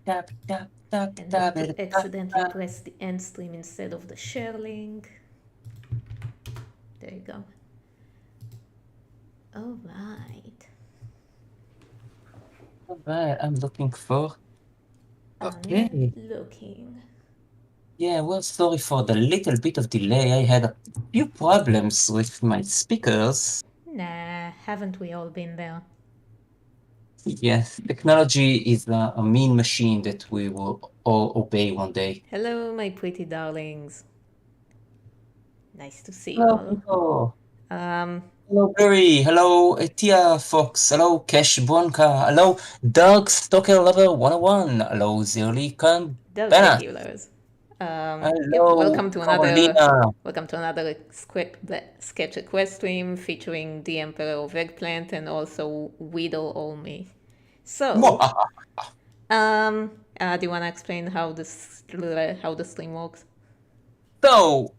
And not to accidentally press the end stream instead of the share link. There you go. All right. Alright, I'm looking for. Okay. I'm looking. Yeah, well, sorry for the little bit of delay. I had a few problems with my speakers. Nah, haven't we all been there? Yes, technology is a mean machine that we will all obey one day. Hello, my pretty darlings. Nice to see you Hello, all. people. Um, Hello, Barry. Hello, Tia Fox. Hello, Cash Bronca. Hello, Doug Stalker Lover 101. Hello, Zirli Khan the Bennett. regulars. Yep. Hello, Carolina. Welcome to another sketch request stream featuring the Emperor of Eggplant and also Weedle Olme. So, do you want to explain how the stream works? So,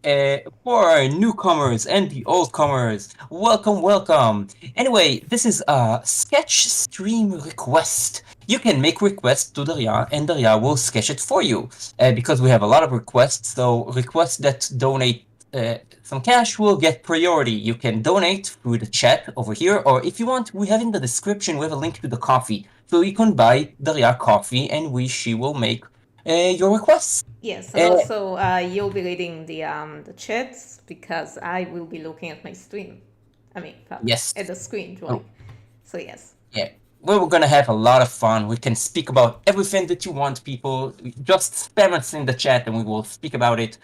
for our newcomers and the oldcomers, welcome, welcome. Anyway, this is a sketch stream request. You can make requests to Daria, and Daria will sketch it for you. Because we have a lot of requests, so requests that donate some cash will get priority. You can donate through the chat over here, or if you want, we have in the description, we have a link to the coffee. So you can buy Daria coffee, and she will make your requests. Yes, and also you'll be reading the chats because I will be looking at my stream. I mean, Yes. at the screen drawing. So yes. Yeah, we're gonna have a lot of fun. We can speak about everything that you want, people. Just spam us in the chat and we will speak about it.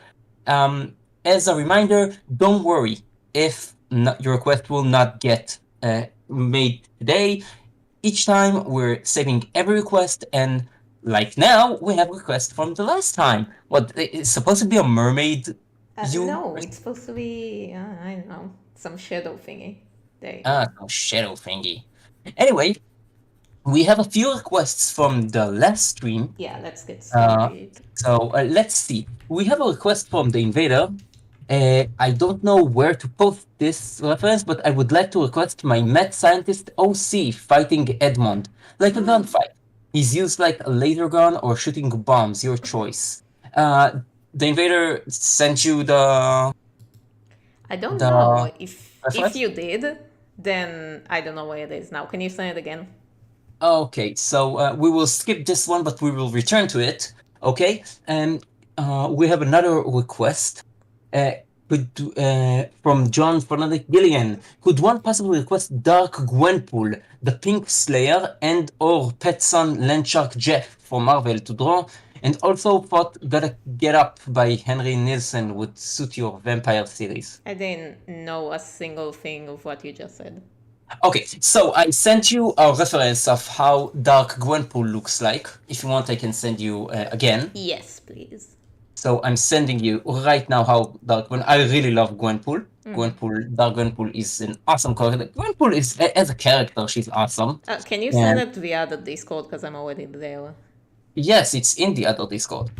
As a reminder, don't worry if your request will not get made today. Each time we're saving every request, and like now, we have requests from the last time. What, it's supposed to be a mermaid? No, it's supposed to be, I don't know, some shadow thingy. There you go. No shadow thingy. Anyway, we have a few requests from the last stream. Yeah, let's get started. So let's see. We have a request from the invader. I don't know where to post this reference, but I would like to request my mad scientist OC fighting Edmond, like a gunfight. He's used like a laser gun or shooting bombs, your choice. The invader sent you the. I don't the know if reference? you did, then I don't know where it is now. Can you say it again? Okay, so we will skip this one, but we will return to it. Okay, and we have another request. From John Fernandez Gillian. Could one possibly request Dark Gwenpool, the Pink Slayer, and or Pet Son Landshark Jeff for Marvel to draw? And also thought Gotta Get Up by Henry Nielsen would suit your vampire series. I didn't know a single thing of what you just said. Okay, so I sent you a reference of how Dark Gwenpool looks like. If you want, I can send you again. Yes, please. So I'm sending you right now how Dark Gwen. I really love Gwenpool. Dark Gwenpool is an awesome character. Gwenpool is, as a character, she's awesome. Can you send it via the Discord because I'm already there? Yes, it's in the other Discord.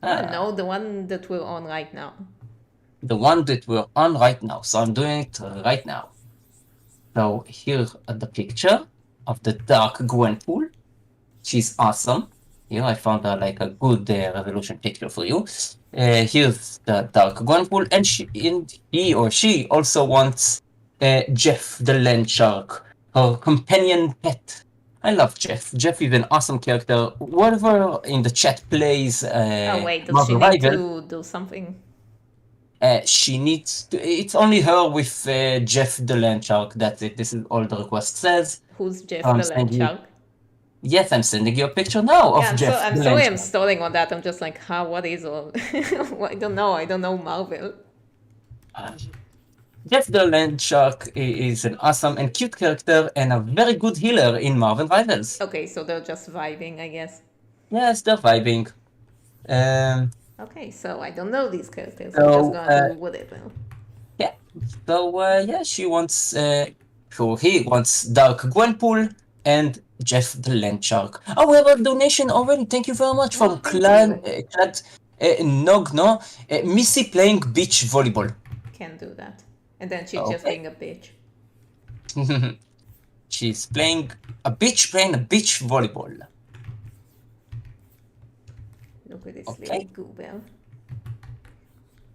No, the one that we're on right now. The one that we're on right now. So I'm doing it right now. So here are the picture of the Dark Gwenpool. She's awesome. Here I found like a good resolution picture for you. Here's the Dark Gwenpool, and he or she also wants Jeff the Land Shark, her companion pet. I love Jeff. Jeff is an awesome character. Whoever in the chat plays Oh wait, does she Marvel need Rival, to do something? she needs to. It's only her with Jeff the Land Shark. That's it. This is all the request says. Who's Jeff I'm the Land sending you- Shark? Yes, I'm sending you a picture now of Yeah, Jeff. I'm the sorry Land I'm Shark. stalling on that. I'm just like, what is all? I don't know Marvel. Jeff the Land Shark is an awesome and cute character and a very good healer in Marvel Rivals. Okay, so they're just vibing, I guess. Yes, they're vibing. Okay, so I don't know these characters. So, I'm just gonna do whatever. Yeah. So yeah, she wants. So he wants Dark Gwenpool and Jeff the Land Shark. Oh, we have a donation already. Thank you very much from Clan Nogno. Missy playing beach volleyball. Can't do that. And then she's just being a bitch. She's playing a beach volleyball. Look at this Okay. little goober.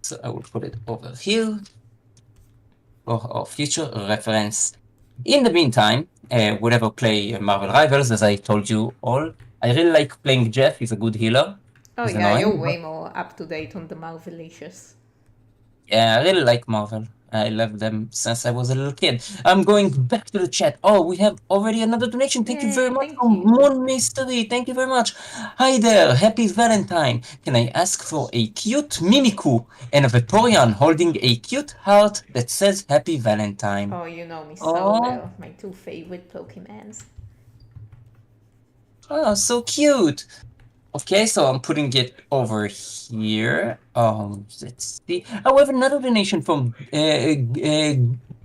So I will put it over here for our future reference. In the meantime, whenever play Marvel Rivals, as I told you all, I really like playing Jeff. He's a good healer. Oh He's yeah, you're annoying, but way more up to date on the Marvelicious. yeah, I really like Marvel. I love them since I was a little kid. I'm going back to the chat. Oh, we have already another donation. Thank you very Yay, much thank from you. Moon Mystery. Thank you very much. Hi there. Happy Valentine. Can I ask for a cute Mimikyu and a Vaporeon holding a cute heart that says Happy Valentine? Oh, you know me so Oh, well. My two favorite Pokemons. oh, so cute. Okay, so I'm putting it over here. Let's see. Oh, we have another donation from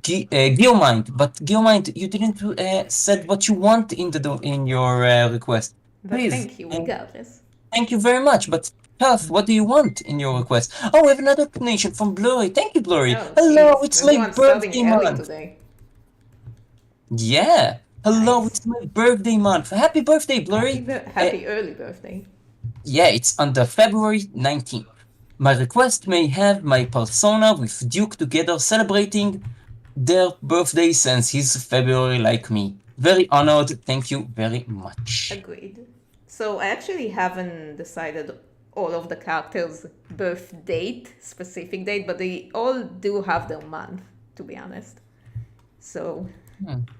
Geomind, but Geomind, you didn't said what you want in in your request. But Please, thank you regardless. thank you very much. But Tough, what do you want in your request? Oh, we have another donation from Blurry. Thank you, Blurry. Oh, Hello, jeez. it's my Everyone's starting birthday early month. today. Yeah. Hello, Nice. it's my birthday month. Happy birthday, Blurry. Happy early birthday. Yeah, it's on the February 19th. My request may have my persona with Duke together celebrating their birthday since he's February like me. Very honored, thank you very much. Agreed. So I actually haven't decided all of the characters' birth date, specific date, but they all do have their month, to be honest. So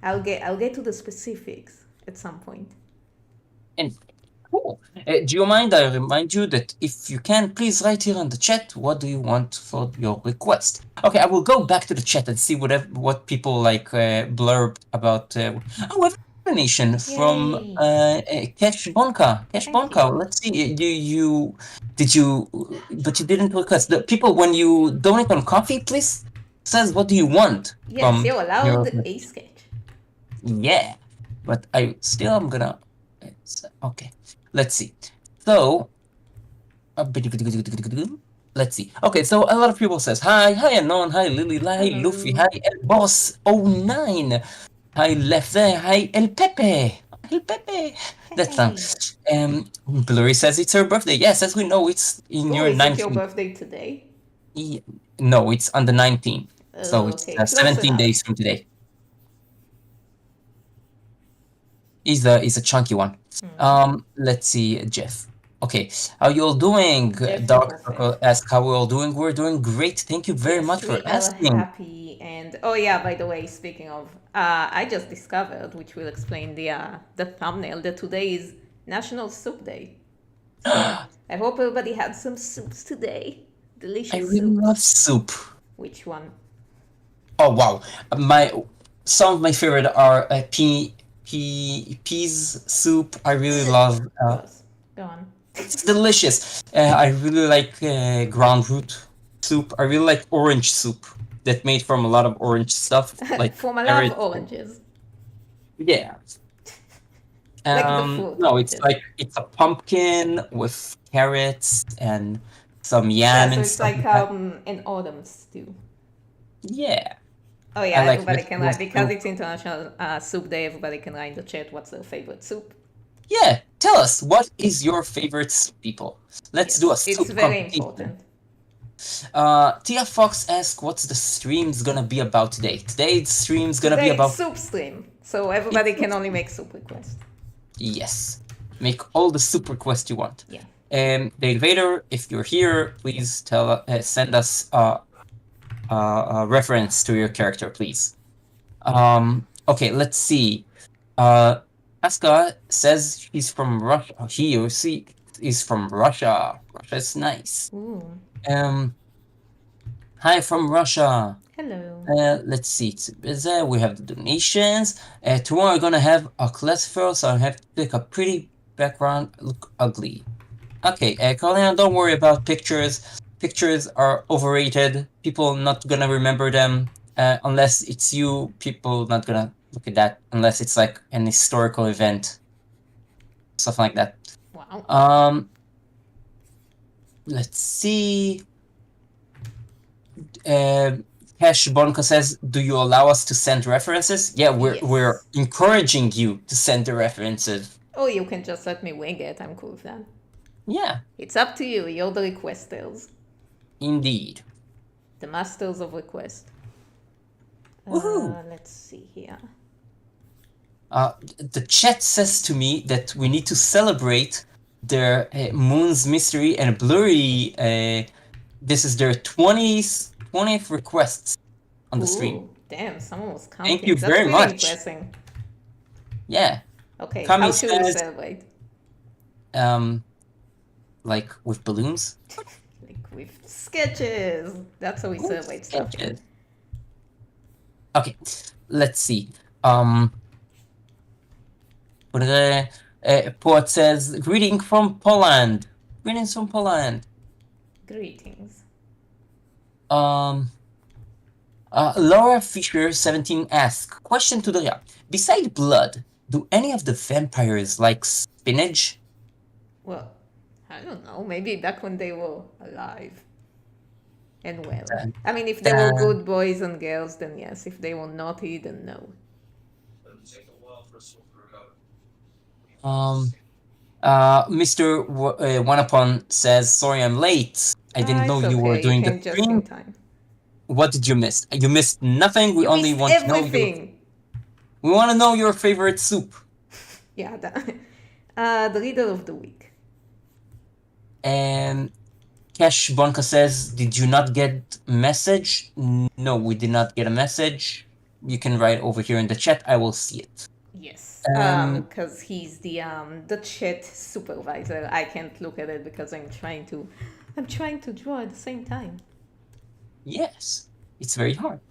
I'll get to the specifics at some point. And cool. Do you mind I remind you that if you can, please write here in the chat what do you want for your request. Okay, I will go back to the chat and see what people like blurbed about. Oh, we have a donation from Cash Bonka. Cash Thank Bonka. you. Let's see. But you didn't request. The people when you donate on coffee, please says what do you want Yes, from you're allowed your a sketch. yeah, but I still am gonna. Okay, let's see. So, let's see. Okay, so a lot of people says hi, hi Anon, hi Lily, hi Hello. Luffy, hi El Boss 09, hi Left there, hi El Pepe, El Pepe. That's Blurry says it's her birthday. Yes, as we know, it's in Oh, your is it your 19th. birthday today? No, it's on the 19th. So it's Okay, close 17 enough. days from today. Is a chunky one. Let's see, Jeff. Okay, how you all doing? Jeff Dark Bobofet. Circle ask how we all doing. We're doing great. Thank you very Yes, much for we are asking. happy. And oh yeah, by the way, speaking of, I just discovered, which will explain the thumbnail, that today is National Soup Day. So I hope everybody had some soups today. Delicious I really soups. love soup. Which one? Oh wow, some of my favorite are peas soup. I really love. Gross. Go on. It's delicious. I really like ground root soup. I really like orange soup that made from a lot of orange stuff, like From a lot carrots. of oranges. Yeah. Like the fruit No, it's oranges. like it's a pumpkin with carrots and some yam Yeah, so and it's stuff like that. an autumn stew. Yeah, Oh yeah, I like everybody can write, vegetables because too. it's International Soup Day, everybody can write in the chat what's their favorite soup. Yeah, tell us what is your favorite soup, people. Let's do a Yes, it's soup very competition. important. Tia Fox asks, "What's the stream's gonna be about today?" Today's stream's gonna be Today it's about soup stream, so everybody can only make soup requests. yes. Make all the soup requests you want. Yeah. The invader, if you're here, please send us a reference to your character, please. Okay, let's see. Aska says he's from Russia. He or she is from Russia. Russia's nice. Ooh. Hi from Russia. Hello. Let's see. We have the donations. Tomorrow I'm gonna have a class fair, so I have to pick a pretty background. Look ugly. Okay, Carolina, don't worry about pictures. Pictures are overrated. People not gonna remember them unless it's you. People not gonna look at that unless it's like an historical event, stuff like that. Wow. Let's see. Cash Bonko says, "Do you allow us to send references?" Yeah, we're encouraging you to send the references. Oh, you can just let me wing it. I'm cool with that. Yeah, It's up to you. You're the requesters, indeed. the masters of request. Woohoo! Let's see here. The chat says to me that we need to celebrate their Moon's Mystery and Blurry. This is their 20th requests on the stream. Ooh, damn, someone was Thank you counting. That's very really much. impressive. Yeah. Okay, Kami how should we says, celebrate? like with balloons. Like with sketches. That's how we Ooh, celebrate stuff here. sketches. Okay, let's see. Um, Poet says, greeting from Poland. Greetings from Poland. Greetings. Laura Fisher 17 asks, question to Daria. Beside blood, do any of the vampires like spinach? Well, I don't know. Maybe back when they were alive and well. Then- I mean, if they were then- good boys and girls, then yes. If they were naughty, then no. Mr. Wanapon says, sorry I'm late. I didn't know It's you were okay. doing You the came just in stream. time. What did you miss? You missed nothing. We You only missed want to know your. everything. We want to know your favorite soup. Yeah, the leader of the week. And Cash Bonka says, did you not get message? No, we did not get a message. You can write over here in the chat. I will see it. Yes, Um, because he's the chat supervisor. I can't look at it because I'm trying to draw at the same time. Yes, it's very hard.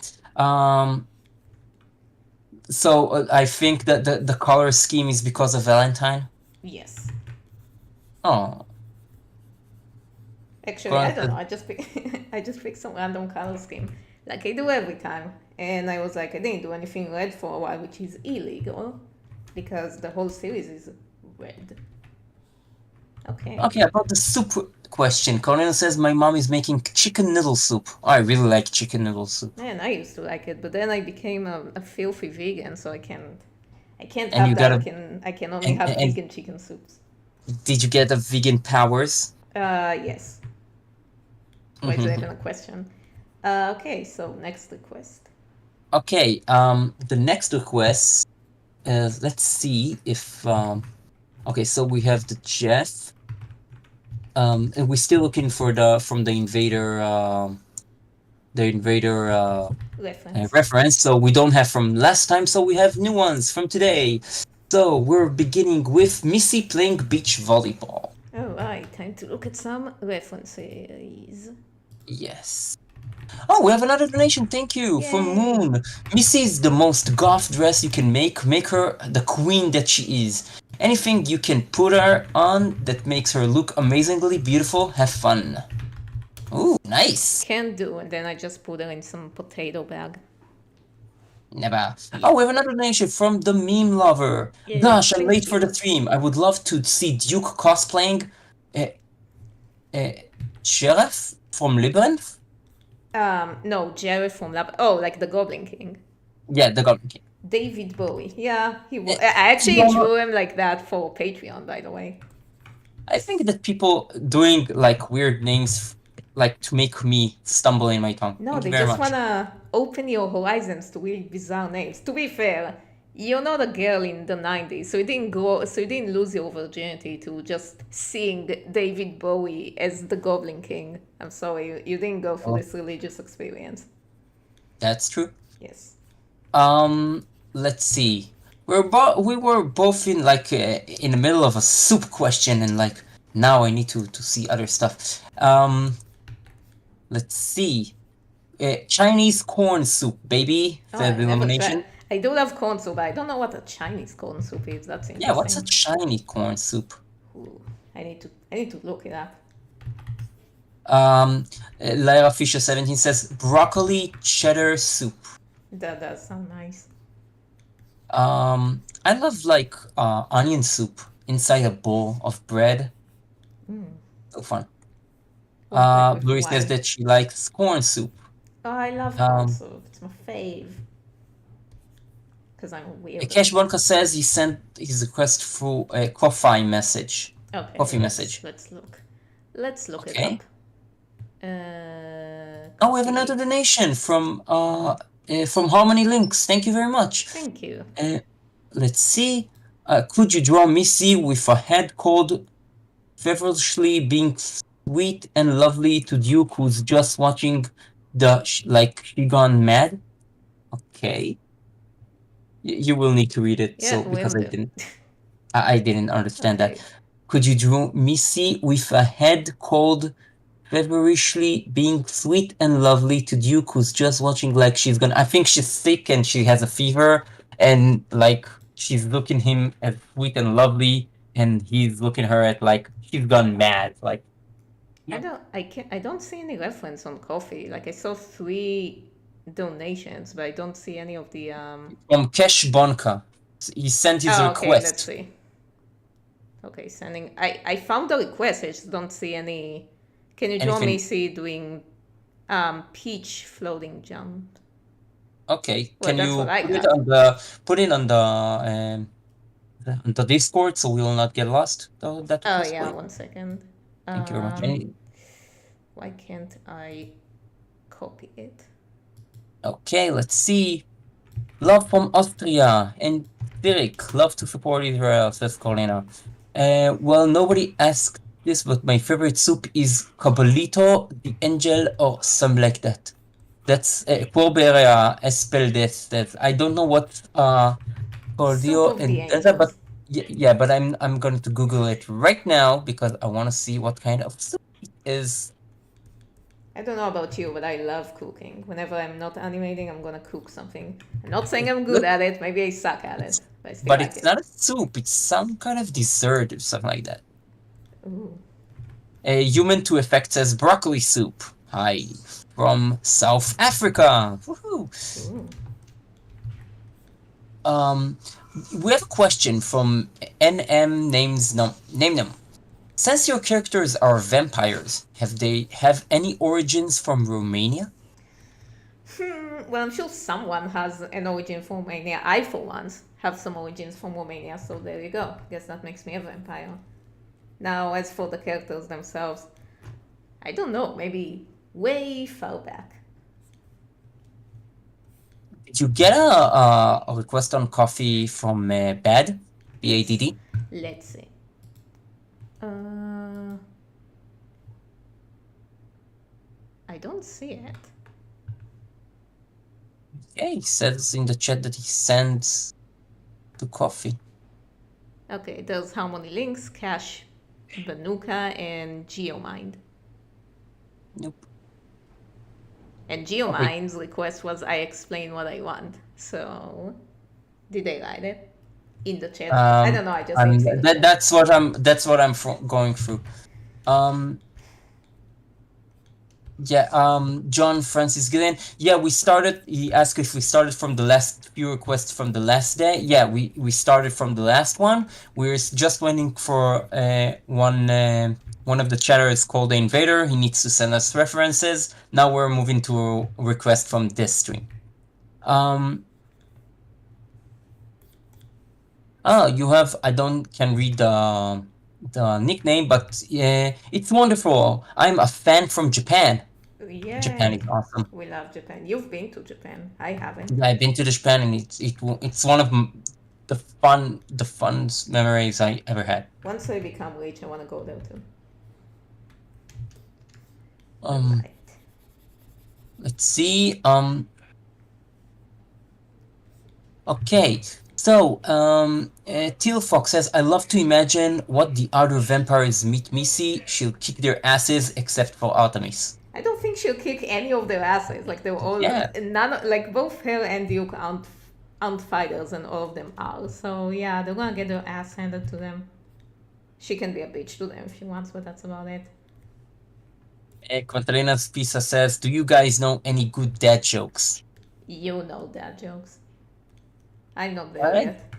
So I think that the color scheme is because of Valentine. Yes. Oh, Actually, I don't know. I just picked some random color scheme, like I do every time. And I was like, I didn't do anything red for a while, which is illegal, because the whole series is red. Okay. Okay, about the soup question. Colin says my mom is making chicken noodle soup. I really like chicken noodle soup. Man, I used to like it, but then I became a filthy vegan, so I can't And have you that. gotta- I can only have and- vegan chicken soups. Did you get the vegan powers? Yes. Why is that Mhm. even a question? Okay, so next request. Okay, the next request, let's see if, okay, so we have the Jeff, and we're still looking for from the Invader, reference, so we don't have from last time, so we have new ones from today. So we're beginning with Missy playing beach volleyball. Alright, time to look at some references. Yes. Oh, we have another donation. Thank you from Yay. Moon. Missy is the most goth dress you can make. Make her the queen that she is. Anything you can put her on that makes her look amazingly beautiful, have fun. Ooh, nice. Can do, and then I just put her in some potato bag. Never. Oh, we have another donation from the meme lover. Yay, Gosh, I'm thank late for you. the stream. I would love to see Duke cosplaying Sheriff from Labyrinth. No, Jared from Lab. Oh, like the Goblin King. Yeah, the Goblin King. David Bowie. Yeah, he was. I actually drew him like that for Patreon, by the way. I think that people doing like weird names like to make me stumble in my tongue. No, Thank they you very just much. wanna open your horizons to really bizarre names. To be fair, you're not a girl in the 90s, so you didn't lose your virginity to just seeing David Bowie as the Goblin King. I'm sorry, you didn't go through this religious experience. That's true. Yes. Let's see. We were both in like in the middle of a soup question, and like now I need to see other stuff. Let's see. Chinese corn soup, baby. Oh, The I never illumination. tried. I do love corn soup, but I don't know what a Chinese corn soup is. That's interesting. Yeah, what's a Chinese corn soup? Ooh, I need to look it up. Lyra Fisher 17 says broccoli cheddar soup. That does sound nice. I love like onion soup inside a bowl of bread. So fun. Blurry says that she likes corn soup. Oh, I love corn soup. It's my fave. Because I'm a weirdo. Cash Bonka says he sent his request through a Ko-Fi message. Okay, coffee let's message. let's look. Let's look it Okay. up. Oh, we have another Coffee. donation from Harmony Links. Thank you very much. Thank you. Let's see. Could you draw Missy with a head cold, feverishly being sweet and lovely to Duke, who's just watching like she gone mad? Okay. You will need to read it, Yeah, so will because I do. didn't, I didn't understand that. Okay. Could you draw Missy with a head cold, feverishly being sweet and lovely to Duke, who's just watching like she's gonna. I think she's sick and she has a fever, and like she's looking him as sweet and lovely, and he's looking her at like she's gone mad. Like I don't see any reference on coffee. Like I saw 3 donations, but I don't see any of the from Kesh Bonka, he sent his Oh, okay, let's request. see. Okay, sending. I found the request. I just don't see any. Can you draw Anything? Macy doing peach floating jump? Okay, Well, can that's what you I put it got. on the Discord so we will not get lost? That Oh request, yeah, please. 1 second. Thank you very much. Why can't I copy it? Okay, let's see. Love from Austria and Dirk. Love to support Israel, says Corina. Well, nobody asked this, but my favorite soup is cabolito, the angel, or something like that. That's Corberia Espeldes. That I don't know what Soup Cordio of the and Deza, but Angels. yeah, but I'm going to Google it right now because I want to see what kind of soup it is. I don't know about you, but I love cooking. Whenever I'm not animating, I'm gonna cook something. I'm not saying I'm good Look, at it. Maybe I suck at it, it's but I still but like it's it. not a soup. It's some kind of dessert or something like that. Ooh. A human to effect says broccoli soup. Hi, from South Africa. Woohoo! Ooh. Um, we have a question from NM names name them. Since your characters are vampires, have they have any origins from Romania? Well, I'm sure someone has an origin from Romania. I, for once, have some origins from Romania, so there you go. Guess that makes me a vampire. Now, as for the characters themselves, I don't know. Maybe way far back. Did you get a request on coffee from Bad? BADD? Let's see. Uh, I don't see it. Yeah, he says in the chat that he sends to coffee. Okay, there's Harmony Links, Cash, Banuka, and Geomind. Nope. And Okay. Geomind's request was I explain what I want. So, did they write it in the chat? I don't know. I just didn't see the chat. That's what I'm going through. Yeah, John Francis Gillen. Yeah, we started. He asked if we started from the last few requests from the last day. Yeah, we started from the last one. We're just waiting for one of the chatters called the Invader. He needs to send us references. Now we're moving to a request from this stream. Oh, you have. I don't can read the nickname, but it's wonderful. I'm a fan from Japan. Japan is Yay! awesome. We love Japan. You've been to Japan. I haven't. Yeah, I've been to Japan, and it's one of the funnest memories I ever had. Once I become rich, I want to go there too. Um, Right. let's see. Okay. So, Teal Fox says, I love to imagine what the other vampires meet Missy. She'll kick their asses except for Artemis. I don't think she'll kick any of their asses. Like they're all Yeah. none. Like both her and Duke aren't fighters, and all of them are. So yeah, they're gonna get their ass handed to them. She can be a bitch to them if she wants, but that's about it. Quantarina Pisa says, do you guys know any good dad jokes? You know dad jokes. I'm not there What? yet.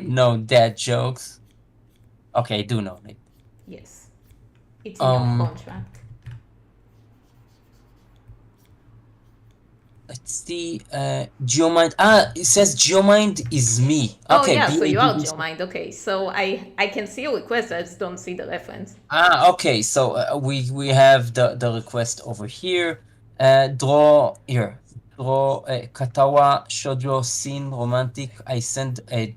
No dad jokes. Okay, I do know it. Yes, it's in your contract. let's see. Geomind. It says Geomind is me. Oh Okay, yeah, so you are BADD. Geomind. Okay, so I can see your request. I just don't see the reference. Okay. So we have the request over here. Draw here. Draw Katawa Shoujo scene romantic. I send a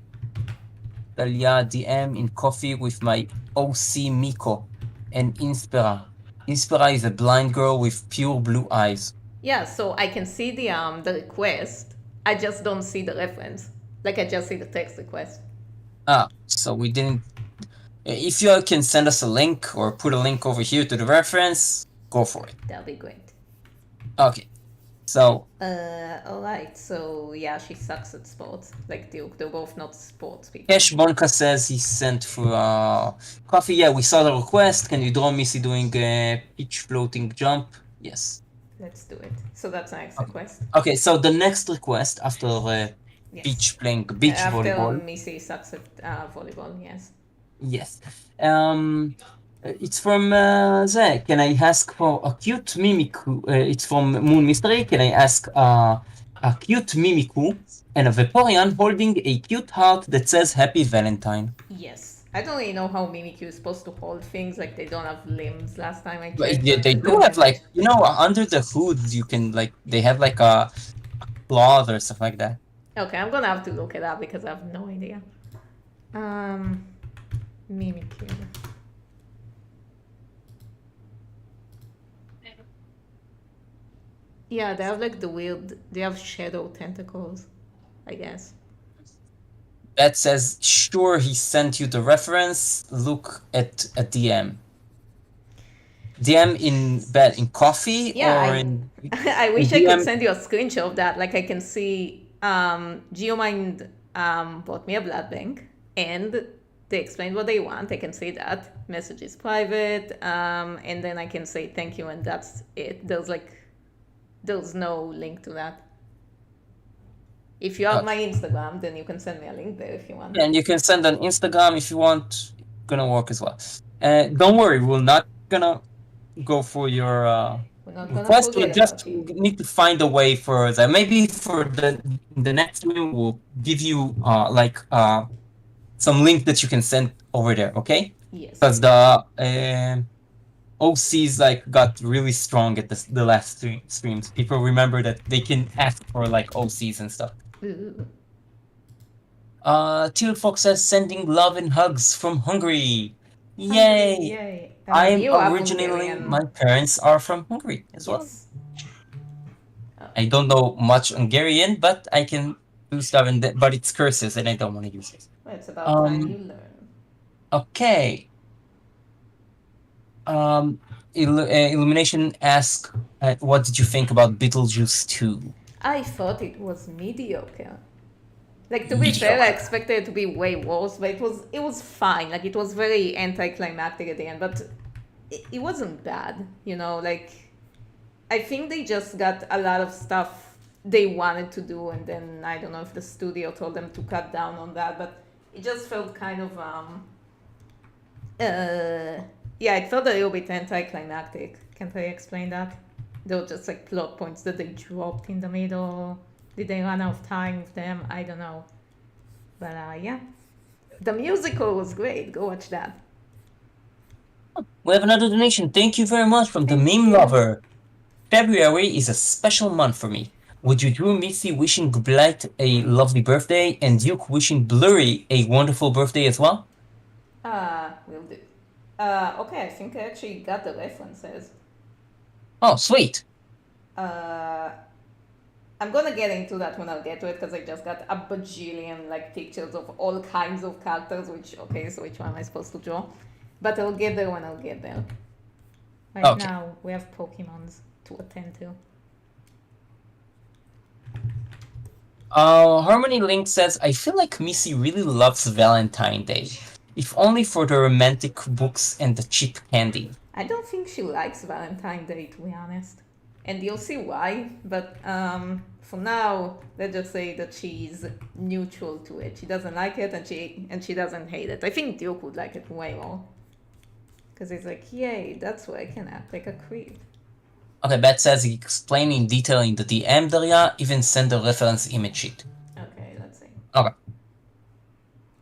Dalia DM in coffee with my OC Miko and Inspira. Inspira is a blind girl with pure blue eyes. Yeah, so I can see the request. I just don't see the reference. Like I just see the text request. So we didn't. If you can send us a link or put a link over here to the reference, go for it. That'll be great. Okay, so Alright, so yeah, she sucks at sports. Like they're both not sports people. Cash Bonka says he sent for coffee. Yeah, we saw the request. Can you draw Missy doing a pitch floating jump? Yes. Let's do it. So that's our next Okay. request. Okay, so the next request after Yes. beach playing beach After volleyball. Missy sucks at volleyball, yes. Yes. It's from Zach. Can I ask for a cute Mimiku? It's from Moon Mystery. Can I ask a cute Mimiku and a Vaporeon holding a cute heart that says Happy Valentine? Yes. I don't really know how Mimikyu is supposed to hold things. Like they don't have limbs. Last time I But checked. they do have like under the hood you can like they have like a cloth or stuff like that. Okay, I'm gonna have to look it up because I have no idea. Mimikyu. Yeah, they have like the weird. They have shadow tentacles, I guess. That says sure he sent you the reference. Look at a DM. DM in coffee Yeah, or in I wish I DM? could send you a screenshot of that. Like I can see Geomind bought me a blood bank and they explained what they want. I can see that. Message is private. And then I can say thank you and that's it. There's no link to that. If you have my Instagram, then you can send me a link there if you want. And you can send on Instagram if you want. Gonna work as well. Don't worry, we're not gonna go for your request. We just need to find a way for that. Maybe for the next stream, we'll give you some link that you can send over there. Okay? Yes. Because the OCs like got really strong at the last streams. People remember that they can ask for like OCs and stuff. Ooh. Teal Fox says sending love and hugs from Hungary. Yay! Yay! I'm originally my parents are from Hungary as well. Yes. I don't know much Hungarian, but I can do stuff but it's curses and I don't want to use it. Well, it's about time you learn. Okay. Illumination asked, what did you think about Beetlejuice 2? I thought it was mediocre. Like to be fair, I expected it to be way worse, but it was fine. Like it was very anticlimactic at the end, but it wasn't bad. Like I think they just got a lot of stuff they wanted to do, and then I don't know if the studio told them to cut down on that, but it just felt kind of it felt a little bit anticlimactic. Can't I explain that? They were just like plot points that they dropped in the middle. Did they run out of time with them? I don't know. But yeah. The musical was great. Go watch that. We have another donation. Thank you very much from the Meme Lover. February is a special month for me. Would you do Missy wishing Blight a lovely birthday and Duke wishing Blurry a wonderful birthday as well? Will do. Okay, I think I actually got the references. Oh, sweet. I'm gonna get into that when I'll get to it because I just got a bajillion like pictures of all kinds of characters. So which one am I supposed to draw? But I'll get there when I'll get there. Right now we have Pokemons to attend to. Harmony Link says, I feel like Missy really loves Valentine's Day. If only for the romantic books and the cheap candy. I don't think she likes Valentine's Day, to be honest. And you'll see why, but for now, let's just say that she's neutral to it. She doesn't like it and she doesn't hate it. I think Duke would like it way more. Because he's like, yay, that's where I can act like a creep. Okay, Beth says he explained in detail in the DM, Daria, even send a reference image sheet. Okay, let's see. Okay.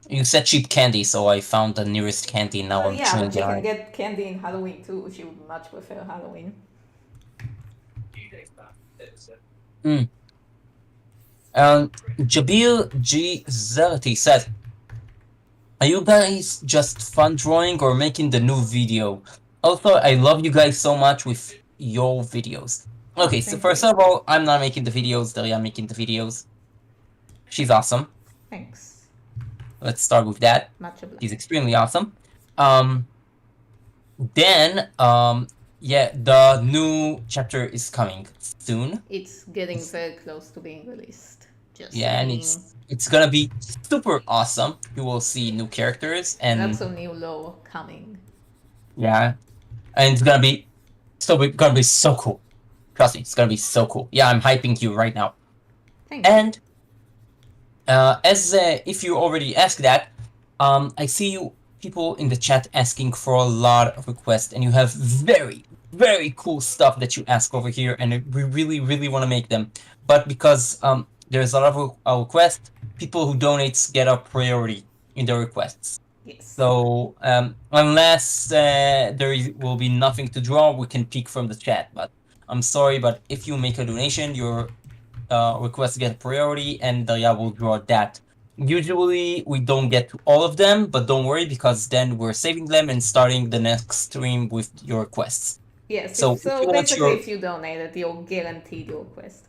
You said cheap candy, so I found the nearest candy, now Well, I'm yeah, chewing but it she can right. get candy in Halloween too. She would much prefer Halloween. Mm. Jabir G. Zerti says, are you guys just fun drawing or making the new video? Also, I love you guys so much with your videos. Oh, Okay, so thank first you. of all, I'm not making the videos, Daria making the videos. She's awesome. Thanks. Let's start with that. Much obliged. She's extremely awesome. Then, yeah, the new chapter is coming soon. It's getting very close to being released. Just Yeah, and saying. it's gonna be super awesome. You will see new characters and Lots of new lore coming. yeah, and it's gonna be so cool. Trust me, it's gonna be so cool. Yeah, I'm hyping you right now. Thank you. And as if you already asked that, I see you people in the chat asking for a lot of requests, and you have very cool stuff that you ask over here, and we really want to make them. But because there's a lot of requests, people who donate get a priority in the requests. Yes. So unless there will be nothing to draw, we can pick from the chat. But I'm sorry, but if you make a donation, your request get priority, and Daria will draw that. Usually we don't get to all of them, but don't worry because then we're saving them and starting the next stream with your requests. Yes. So If, if you so want basically, your, if you donated, you're guaranteed your quest.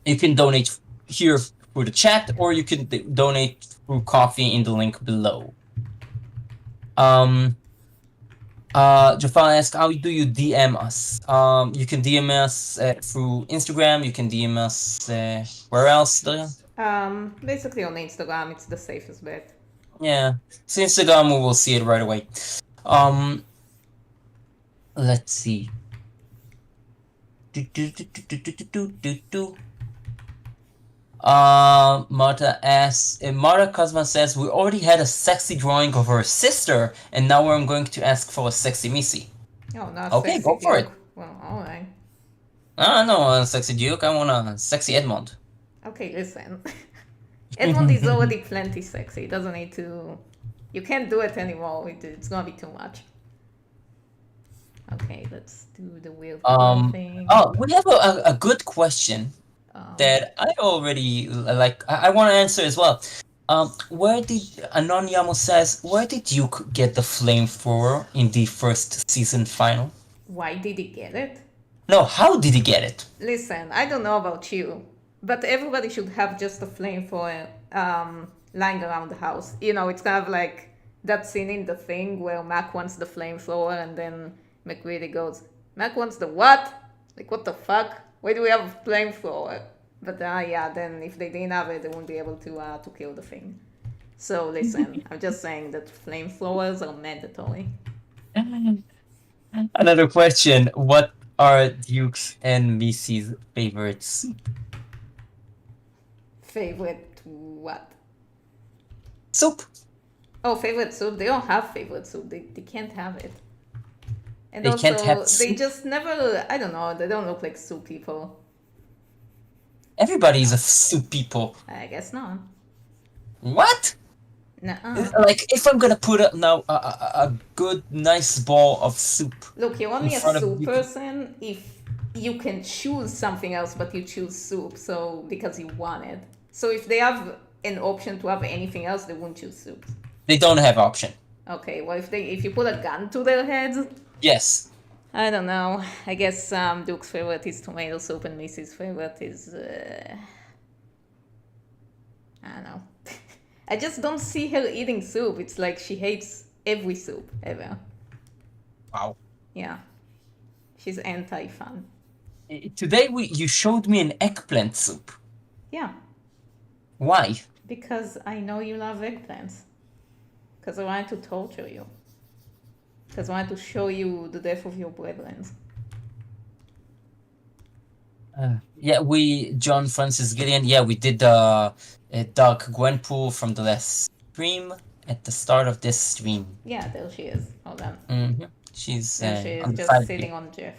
you can donate here through the chat, or you can donate through coffee in the link below. Jafar asks, how do you DM us? You can DM us through Instagram. You can DM us where else, Daria? Basically on Instagram, it's the safest bet. Yeah, it's Instagram. We will see it right away. Let's see. Marta asks. Marta Cosma says we already had a sexy drawing of her sister, and now I'm going to ask for a sexy Missy. Oh, not Okay, sexy go for Duke. it. Well, alright. I don't want a sexy Duke. I want a sexy Edmond. Okay, listen. Edmond is already plenty sexy. He doesn't need to. You can't do it anymore. It's gonna be too much. Okay, let's do the weird thing. Oh, we have a good question that I already like. I want to answer as well. Where did Anon Yamo says, where did Duke get the flamethrower in the first season final? Why did he get it? No, how did he get it? Listen, I don't know about you, but everybody should have just a flamethrower lying around the house. You know, it's kind of like that scene in The Thing where Mac wants the flamethrower and then McReady goes, Mac wants the what? Like, what the fuck? Why do we have a flamethrower? But yeah, then if they didn't have it, they won't be able to kill the thing. So listen, I'm just saying that flamethrowers are mandatory. Another question. What are Duke's and Missy's favorites? Favorite what? Soup. Oh, favorite soup? They don't have favorite soup. They can't have it. And They also, can't have soup? they just never, I don't know, they don't look like soup people. Everybody is a soup people. I guess not. What? Nuh-uh. Like, if I'm gonna put a good, nice bowl of soup. Look, you're only in a front of soup you. person if you can choose something else, but you choose soup, so because you want it. So if they have an option to have anything else, they won't choose soup. They don't have option. Okay, well if you put a gun to their heads, Yes. I don't know. I guess Duke's favorite is tomato soup and Missy's favorite is I don't know. I just don't see her eating soup. It's like she hates every soup ever. Wow. Yeah. She's anti-fun. Today you showed me an eggplant soup. Yeah. Why? Because I know you love eggplants. Because I wanted to torture you. Because I wanted to show you the death of your brethren. Yeah, John Francis Gideon, yeah, we did Doug Gwenpool from the last stream at the start of this stream. Yeah, there she is. Hold on. Mm-hmm. She's No, she is just undecided. sitting on Jeff.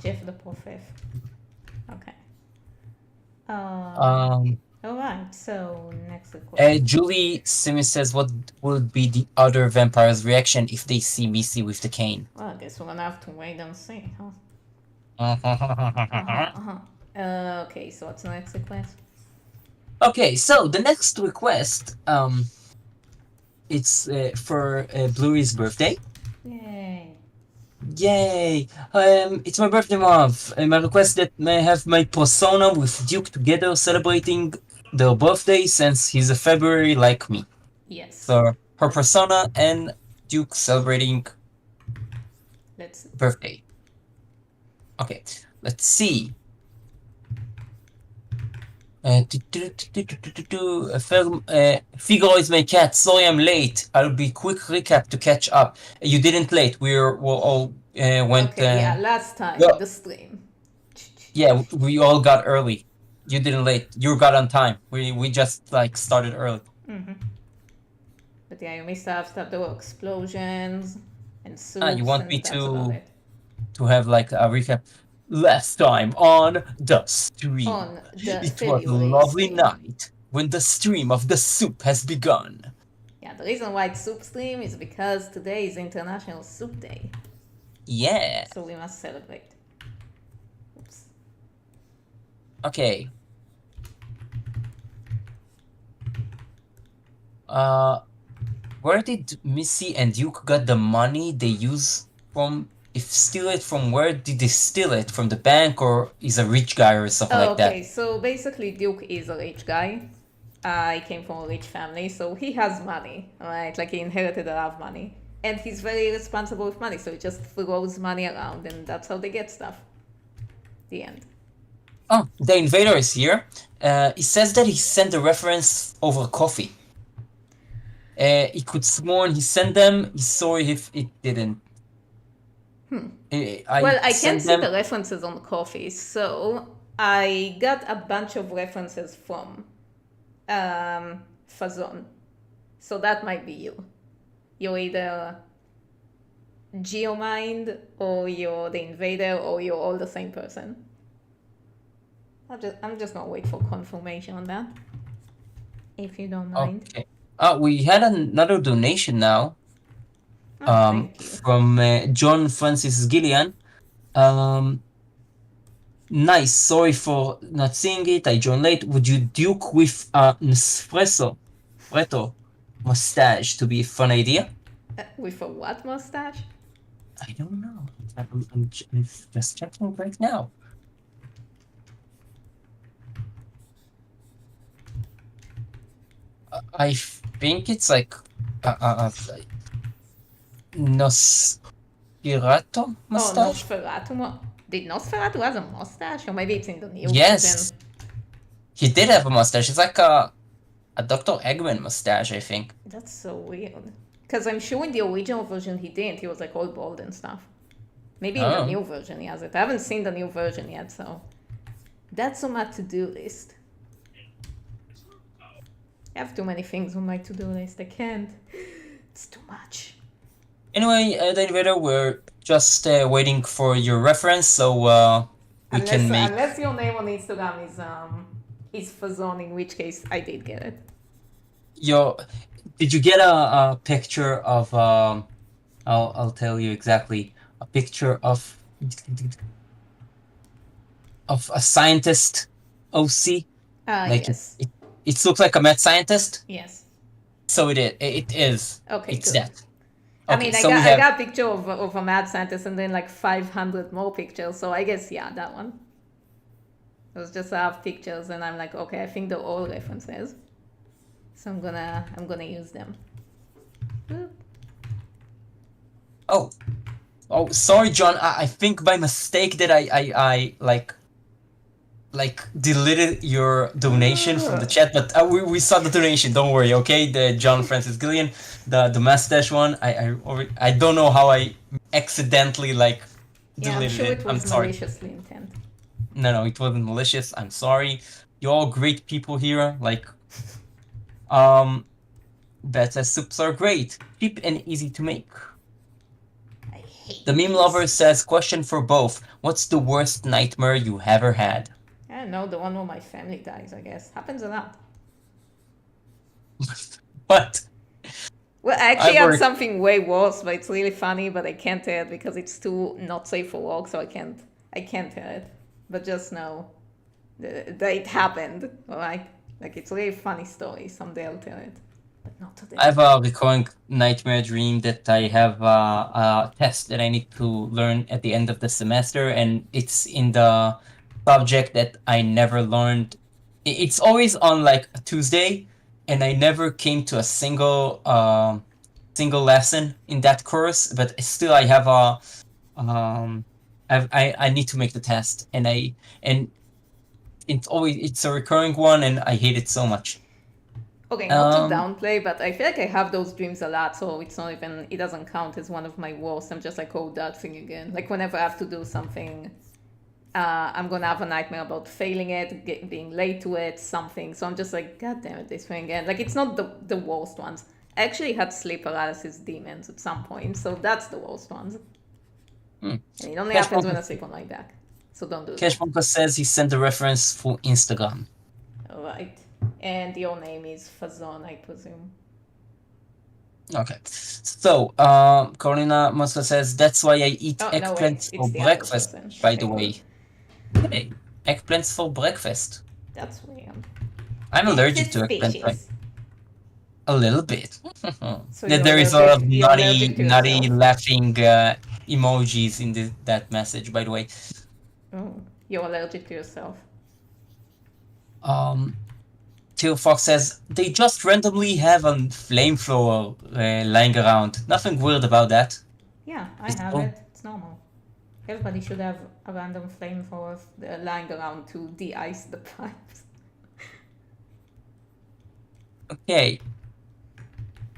Jeff the poor fifth. Okay. Alright, so next question. Julie Simmons says, "What would be the other vampires' reaction if they see Missy with the cane?" Well, I guess we're gonna have to wait and see, huh? Okay, so what's the next request? Okay, so the next request, it's for Bluey's birthday. Yay. Yay! It's my birthday month, and my request that may have my persona with Duke together celebrating their birthday since he's a February like me. Yes. So her persona and Duke celebrating Let's birthday. Okay, let's see. Figaro is my cat. Sorry I'm late. I'll be quick recap to catch up. You didn't late. We all went. Okay, yeah, last time well, the stream. yeah, we all got early. You didn't late. You got on time. We just like started early. But yeah, you missed out stuff. There were explosions and soups, You want and me that's about to it. have like a recap? Last time on the stream. On the It was a February lovely stream. night when the stream of the soup has begun. Yeah, the reason why it's soup stream is because today is International Soup Day. Yeah. So we must celebrate. Oops. Okay. Where did Missy and Duke got the money they use from? If steal it from where did they steal it? From the bank or is a rich guy or something like that? Okay, so basically Duke is a rich guy. He came from a rich family, so he has money, right? Like he inherited a lot of money. And he's very responsible with money, so he just throws money around and that's how they get stuff. The end. Oh, the invader is here. He says that he sent a reference over coffee. He could sworn he sent them. He's sorry if it didn't. I can see the references on coffee, so I got a bunch of references from Fazon. So that might be you. You're either Geomind, or you're the invader, or you're all the same person. I'm just gonna wait for confirmation on that, if you don't mind. Okay. We had another donation now. Thank you. From John Francis Gillian. Nice. Sorry for not seeing it. I joined late. Would you Duke with Nespresso mustache to be a fun idea? With a what mustache? I don't know. I'm just checking right now. I think it's like Nosferatu mustache. Oh, Nosferatu. Did Nosferatu have a mustache? Or maybe it's in the new Yes. version? He did have a mustache. It's like a Dr. Eggman mustache, I think. That's so weird. Because I'm sure in the original version he didn't. He was like all bald and stuff. Maybe in the new version he has it. I haven't seen the new version yet, so that's on my to-do list. I have too many things on my to-do list. I can't. It's too much. Anyway, the invader, we're just waiting for your reference, so we can make. Unless your name on Instagram is Fazon, in which case I did get it. Did you get a picture of? I'll tell you exactly. A picture of a scientist, OC. Yes. It looks like a mad scientist. Yes. So it is. Okay. It's good. that. Okay, I mean, I got a picture of a mad scientist and then like 500 more pictures. So I guess, yeah, that one. It was just I have pictures and I'm like, okay, I think they're all references. So I'm gonna use them. Boop. Oh, sorry, John. I think by mistake that I deleted your donation from the chat, but we saw the donation. Don't worry, okay? The John Francis Gillian, the mustache one. I don't know how I accidentally deleted it. Yeah, I'm sure it was maliciously intended. No, it wasn't malicious. I'm sorry. You're all great people here. Better soups are great, cheap and easy to make. I hate The meme this. lover says, question for both. What's the worst nightmare you ever had? I don't know, the one where my family dies, I guess. Happens a lot. But Well, I actually I've had already, something way worse, but it's really funny, but I can't tell it because it's too not safe for work, so I can't tell it. But just know that it happened, alright? Like, it's a really funny story. Someday I'll tell it. But not I today. have a recurring nightmare dream that I have a test that I need to learn at the end of the semester, and it's in the subject that I never learned. It's always on like a Tuesday, and I never came to a single lesson in that course. But still, I have a um, I need to make the test, and it's a recurring one, and I hate it so much. Okay, not to Um, downplay, but I feel like I have those dreams a lot, so it's not even, it doesn't count as one of my worst. I'm just like, oh, that thing again. Like, whenever I have to do something, I'm gonna have a nightmare about failing it, being late to it, something. So I'm just like, God damn it, this thing again. Like, it's not the worst ones. I actually had sleep paralysis demons at some point, so that's the worst ones. hmm. And it only Cash happens when I sleep on my back. So don't do Cash that. Monka says he sent a reference for Instagram. Alright. And your name is Fazon, I presume. Okay. So, Carolina Mosca says that's why I eat Oh, no, wait. eggplants for It's the other breakfast, person. by the Okay, good. way. Hey, eggplants for breakfast. That's weird. I'm That's allergic to eggplant, right? suspicious. A little bit. So There is a lot of you're allergic to naughty yourself. laughing emojis in that message, by the way. Oh, you're allergic to yourself. Um, Till Fox says they just randomly have a flamethrower lying around. Nothing weird about that. Yeah, I Just, have oh, it. It's normal. Everybody should have a random flamethrower lying around to de-ice the pipes. okay.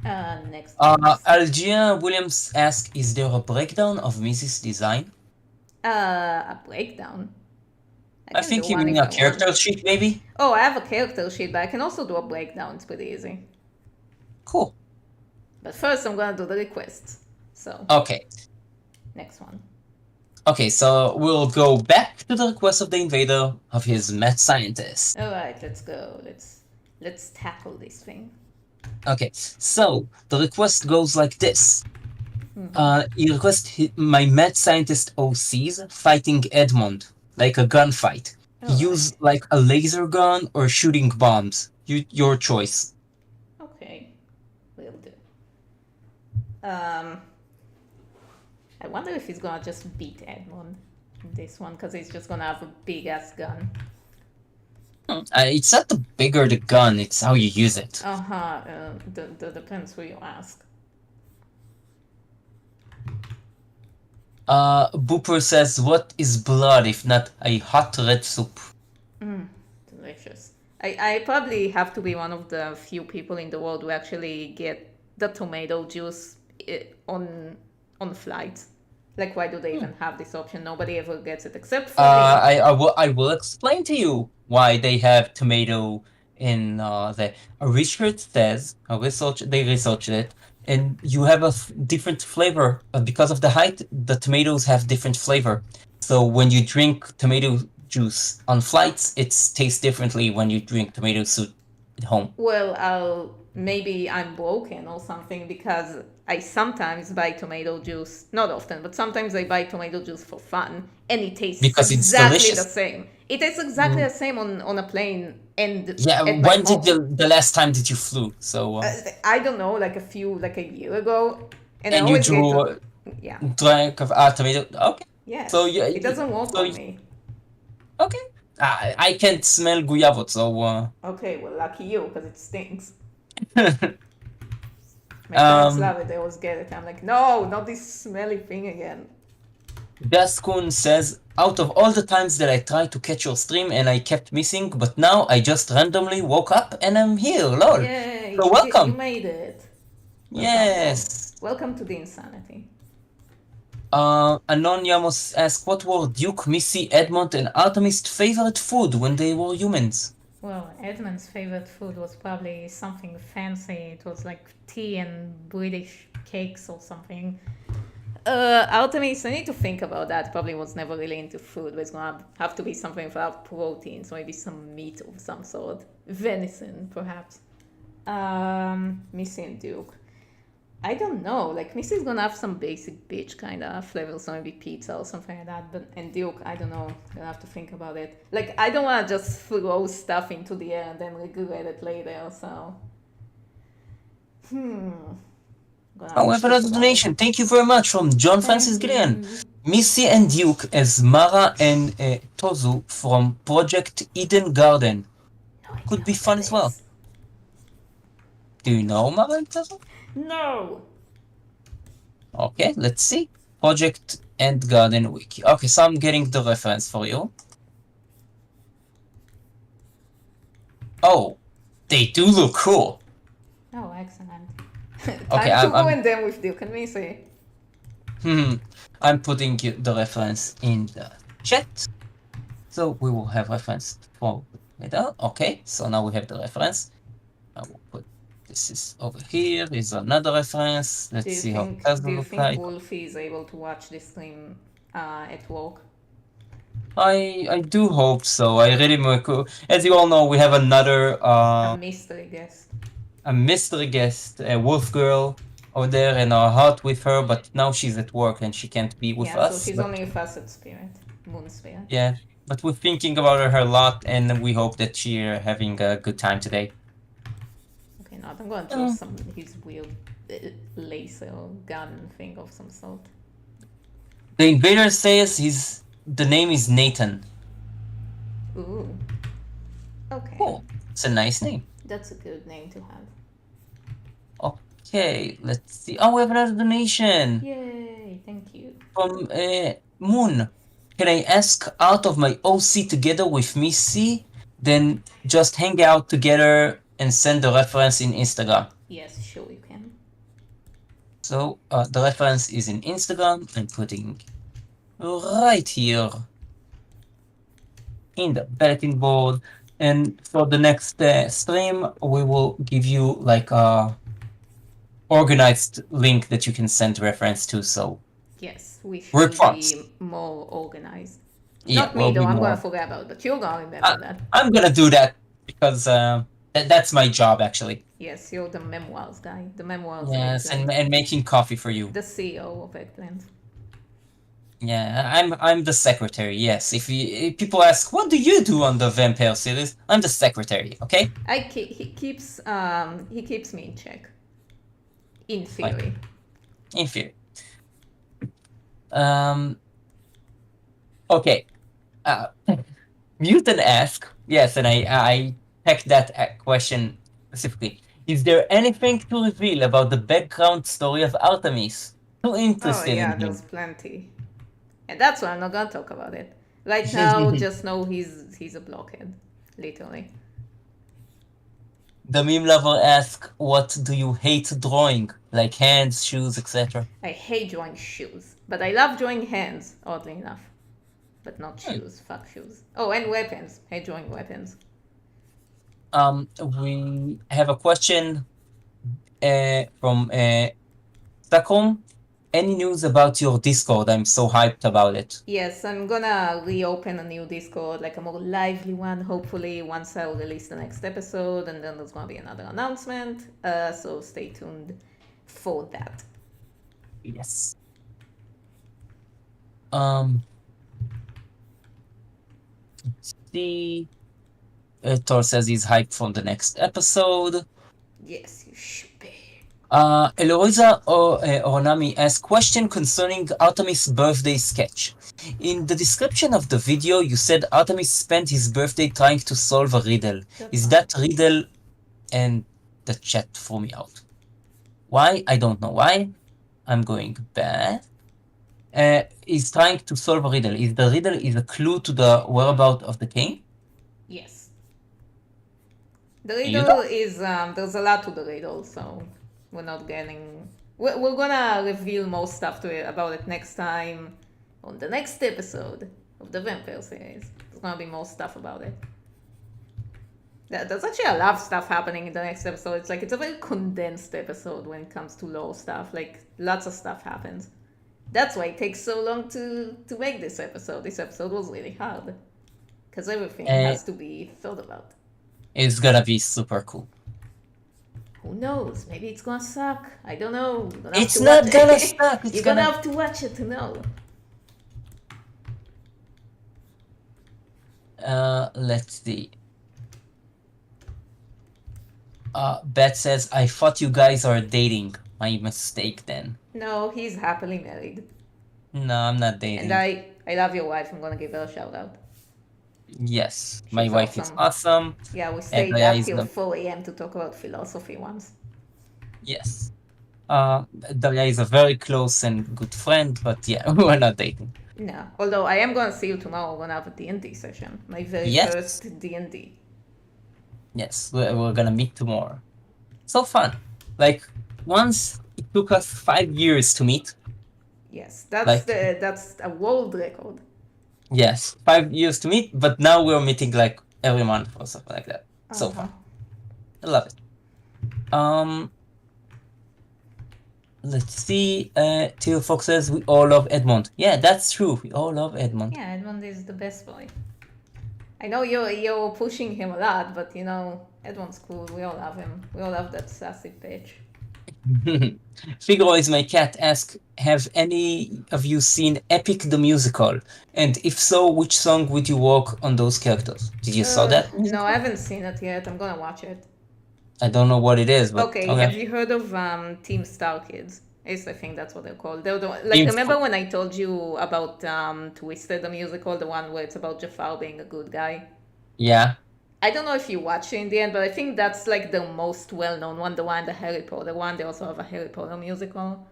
Next news. Algia Williams asks, is there a breakdown of Missy's design? A breakdown. I I can do think you one mean if a I want. character sheet, maybe? Oh, I have a character sheet, but I can also do a breakdown. It's pretty easy. Cool. But first, I'm gonna do the requests. So, Okay. next one. Okay, so we'll go back to the request of the invader of his mad scientist. All right, let's go. Let's tackle this thing. Okay, so the request goes like this. He requests my mad scientist OCs fighting Edmond, like a gunfight. All Use right. like a laser gun or shooting bombs. Your choice. Okay, will do. Um, I wonder if he's gonna just beat Edmund in this one because he's just gonna have a big ass gun. It's not the bigger the gun, it's how you use it. Depends who you ask. Booper says, what is blood if not a hot red soup? Delicious. I probably have to be one of the few people in the world who actually get the tomato juice on flights. Like, why do they even have this option? Nobody ever gets it except for me. I will explain to you why they have tomato in the Richard says they researched it, and you have a different flavor because of the height. The tomatoes have different flavor, so when you drink tomato juice on flights, it tastes differently when you drink tomato soup at home. Well, maybe I'm broken or something because I sometimes buy tomato juice. Not often, but sometimes I buy tomato juice for fun, and it tastes Because it's exactly the delicious. same. It tastes exactly the same on a plane and Yeah, at my when did home. the last time did you flew? So I don't know, like a year ago, and I and you always get drew yeah, drink of tomato. Okay, so yes. yeah, It doesn't work so on me. okay. I can't smell guayabo, so Okay, well, lucky you, because it stinks. uh, My parents love it. They always get it. I'm like, no, not this smelly thing again. Gaskun says, out of all the times that I tried to catch your stream and I kept missing, but now I just randomly woke up and I'm here, lol. Yay, So you welcome. made it. Welcome, Paul. Yes. Welcome to the insanity. Anonymous asks, what were Duke, Missy, Edmund, and Artemis' favorite food when they were humans? Well, Edmund's favorite food was probably something fancy. It was like tea and British cakes or something. Artemis, I need to think about that. Probably was never really into food, but it's gonna have to be something without protein, so maybe some meat of some sort. Venison, perhaps. Missy and Duke. I don't know. Like Missy's gonna have some basic bitch kind of flavors, so maybe pizza or something like that. But and Duke, I don't know. Gonna have to think about it. Like I don't wanna just throw stuff into the air and then regret it later. So, hmm. Gonna have Oh, we to have think another about it. donation. Thank you very much from John Francis Thank Gillian. you. Missy and Duke as Mara and Tozu from Project Eden Garden. No idea Could be what fun that as well. is. Do you know Mara and Tozu? No. Okay, let's see. Project and Garden Wiki. Okay, so I'm getting the reference for you. Oh, they do look cool. Oh, excellent. Okay, Time to I'm ruin them with Duke and Missy. I'm putting the reference in the chat. So we will have reference for later. Okay, so now we have the reference. I will put this is over here. Is another reference. Let's see how it does Do you look think like. Wolfie is able to watch this stream at work? I do hope so. I really as you all know, we have another A mystery guest. a mystery guest, a wolf girl over there, and our heart with her, but now she's at work and she can't be with Yeah, so us. she's But only a facet spirit, moon spirit. yeah, but we're thinking about her a lot, and we hope that she's having a good time today. Okay, now I'm gonna draw some his weird laser gun thing of some sort. The invader says the name is Nathan. Ooh. Okay. Cool. It's a nice name. That's a good name to have. Okay, let's see. Oh, we have another donation. Yay! Thank you. From Moon. Can I ask out of my OC together with Missy? Then just hang out together and send the reference in Instagram. Yes, sure you can. So the reference is in Instagram. I'm putting right here in the bulletin board. And for the next stream, we will give you like a organized link that you can send reference to. So Yes, we work should fast. be more organized. Yeah, Not me we'll though, be I'm more. gonna forget about it, but you're gonna remember that. I'm gonna do that because that's my job actually. Yes, you're the memoirs guy. The memoirs Yes, eggplant. and making coffee for you. The CEO of eggplant. Yeah, I'm the secretary. Yes, if people ask what do you do on the vampire series, I'm the secretary. Okay. He keeps me in check. In theory. In theory. Okay. Mutant ask. Yes, and I pecked that question specifically. Is there anything to reveal about the background story of Artemis? Too interested yeah, in there's him. plenty. And that's why I'm not gonna talk about it. Right now, just know he's a blockhead. Literally. The meme lover asks, what do you hate drawing? Like hands, shoes, etc. I hate drawing shoes. But I love drawing hands, oddly enough. But not shoes. Fuck shoes. Oh, and weapons. Hate drawing weapons. We have a question from Stockholm. Any news about your Discord? I'm so hyped about it. Yes, I'm gonna reopen a new Discord, like a more lively one, hopefully, once I'll release the next episode, and then there's gonna be another announcement. So stay tuned for that. Yes. Let's see. Thor says he's hyped for the next episode. Yes, you should be. Eloisa Oronami asks question concerning Artemis' birthday sketch. In the description of the video, you said Artemis spent his birthday trying to solve a riddle. Is that riddle? And the chat threw me out. Why? I don't know why. I'm going back. He's trying to solve a riddle. Is the riddle is a clue to the whereabouts of the king? Yes. The riddle is there's a lot to the riddle, so we're not getting. We're gonna reveal more stuff about it next time on the next episode of the Vampire series. There's gonna be more stuff about it. There's actually a lot of stuff happening in the next episode. It's a very condensed episode when it comes to lore stuff. Like lots of stuff happens. That's why it takes so long to make this episode. This episode was really hard because everything And has to be thought about. it's gonna be super cool. Who knows? Maybe it's gonna suck. I don't know. You're gonna have It's to watch. not gonna suck. It's You're gonna gonna. have to watch it to know. Let's see. Beth says, I thought you guys are dating. My mistake then. No, he's happily married. No, I'm not And dating. I love your wife. I'm gonna give her a shout out. Yes, She's my wife is awesome. awesome. Yeah, we And stayed Daya up is till the 4 a.m. to talk about philosophy once. yes. Daria is a very close and good friend, but yeah, we're not dating. No, although I am gonna see you tomorrow. We're gonna have a D&D session. My very Yes, first D&D. yes, we're gonna meet tomorrow. So fun. Like once it took us 5 years to meet. Yes, Like that's a world record. yes, 5 years to meet, but now we're meeting like every month or something like that. So Uh-huh. fun. I love it. Um, let's see. Teal Fox says we all love Edmond. Yeah, that's true. We all love Edmond. Yeah, Edmund is the best boy. I know you're pushing him a lot, but you know Edmund's cool. We all love him. We all love that sassy bitch. Figaro is my cat asks, have any of you seen Epic the Musical? And if so, which song would you work on those characters? Did you saw that No, I musical? haven't seen it yet. I'm gonna watch it. I don't know what it is, but Okay, have okay. you heard of Team Star Kids? Is I think that's what they're called. They're the like Team remember when I told you about Twisted the musical, the one where it's about Jafar being a good guy? Yeah. I don't know if you watched it in the end, but I think that's like the most well-known one, the one, the Harry Potter one. They also have a Harry Potter musical.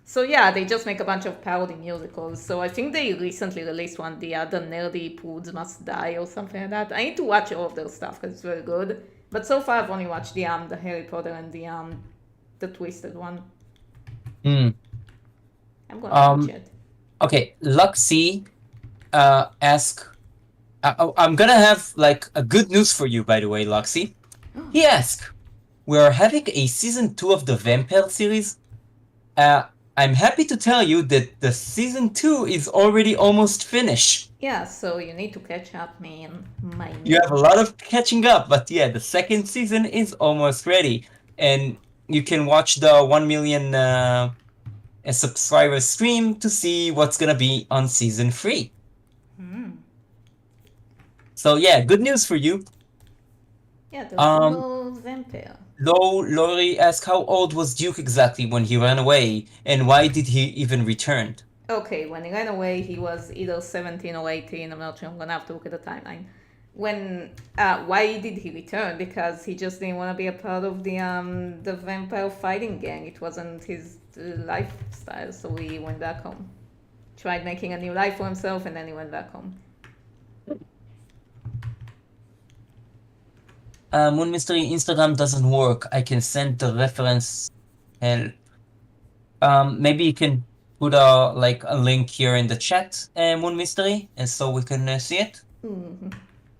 So yeah, they just make a bunch of parody musicals. So I think they recently released one, the Nerdy Poods Must Die or something like that. I need to watch all of their stuff because it's very good. But so far I've only watched the Harry Potter and the Twisted one. Hmm. I'm gonna watch it. Okay, Luxy ask. I'm gonna have like a good news for you, by the way, Luxy. He asked, we are having a season 2 of the Vampire series. I'm happy to tell you that the season 2 is already almost finished. Yeah, so you need to catch up, man. You have a lot of catching up, but yeah, the second season is almost ready, and you can watch the 1 million subscriber stream to see what's gonna be on season 3. So yeah, good news for you. Yeah, there's a little vampire. Lori asked how old was Duke exactly when he ran away, and why did he even return? Okay, when he ran away, he was either 17 or 18. I'm not sure. I'm gonna have to look at the timeline. Why did he return? Because he just didn't want to be a part of the vampire fighting gang. It wasn't his lifestyle, so he went back home. Tried making a new life for himself, and then he went back home. Moon Mystery Instagram doesn't work. I can send the reference help. Maybe you can put a link here in the chat, Moon Mystery, and so we can see it.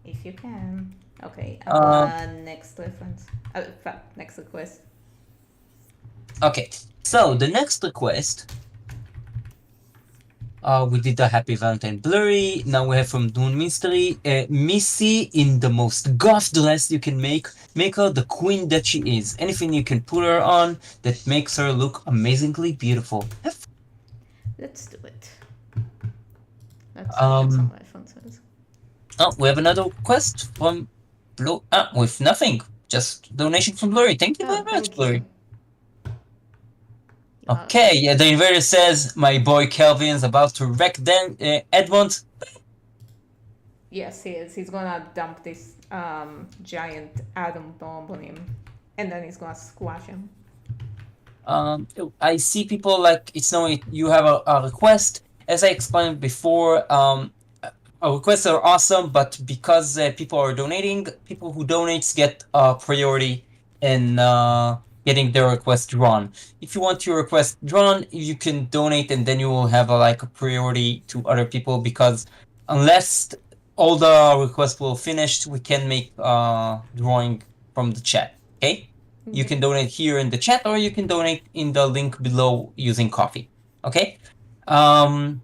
If you can. Okay, next reference. Next request. Okay, so the next request. We did the Happy Valentine Blurry. Now we have from Moon Mystery, Missy in the most goth dress you can make. Make her the queen that she is. Anything you can put her on that makes her look amazingly beautiful. Let's do it. Let's look at some references. Oh, we have another request from Blue. With nothing. Just donation from Blurry. Thank you very much, Blurry. Okay, yeah, the invader says my boy Kelvin's about to wreck Edmond. Yes, he is. He's gonna dump this giant atom bomb on him, and then he's gonna squash him. I see people like it's knowing you have a request. As I explained before, our requests are awesome, but because people are donating, people who donates get priority in getting their request drawn. If you want your request drawn, you can donate, and then you will have a priority to other people. Because unless all the requests will finish, we can make drawing from the chat. Okay. You can donate here in the chat, or you can donate in the link below using coffee. Okay. NM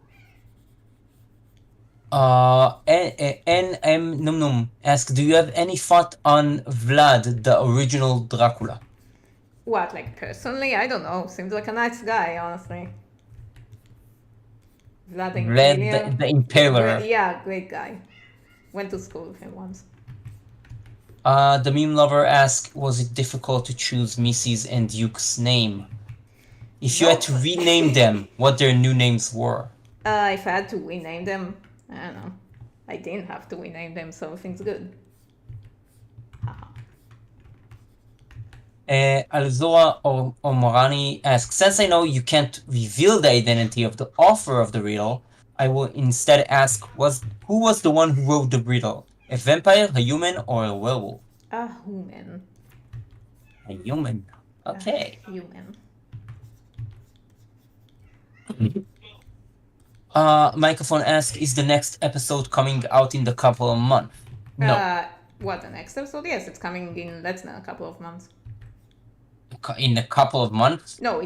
Num Num asks, do you have any thought on Vlad, the original Dracula? What, like personally? I don't know. Seems like a nice guy, honestly. Vlad the Vlad, Impaler. the Impaler. Yeah, great guy. Went to school with him once. The meme lover asks, was it difficult to choose Missy's and Duke's name? If you had to Nope. rename them, what their new names were? If I had to rename them, I don't know. I didn't have to rename them, so everything's good. Haha. Alzora Omorani asks, since I know you can't reveal the identity of the author of the riddle, I will instead ask, who was the one who wrote the riddle? A vampire, a human, or a werewolf? A human. A human. Okay. Human. Microphone asks, is the next episode coming out in the couple of months? No. What, the next episode? Yes, it's coming in less than a couple of months. In a couple of months? No,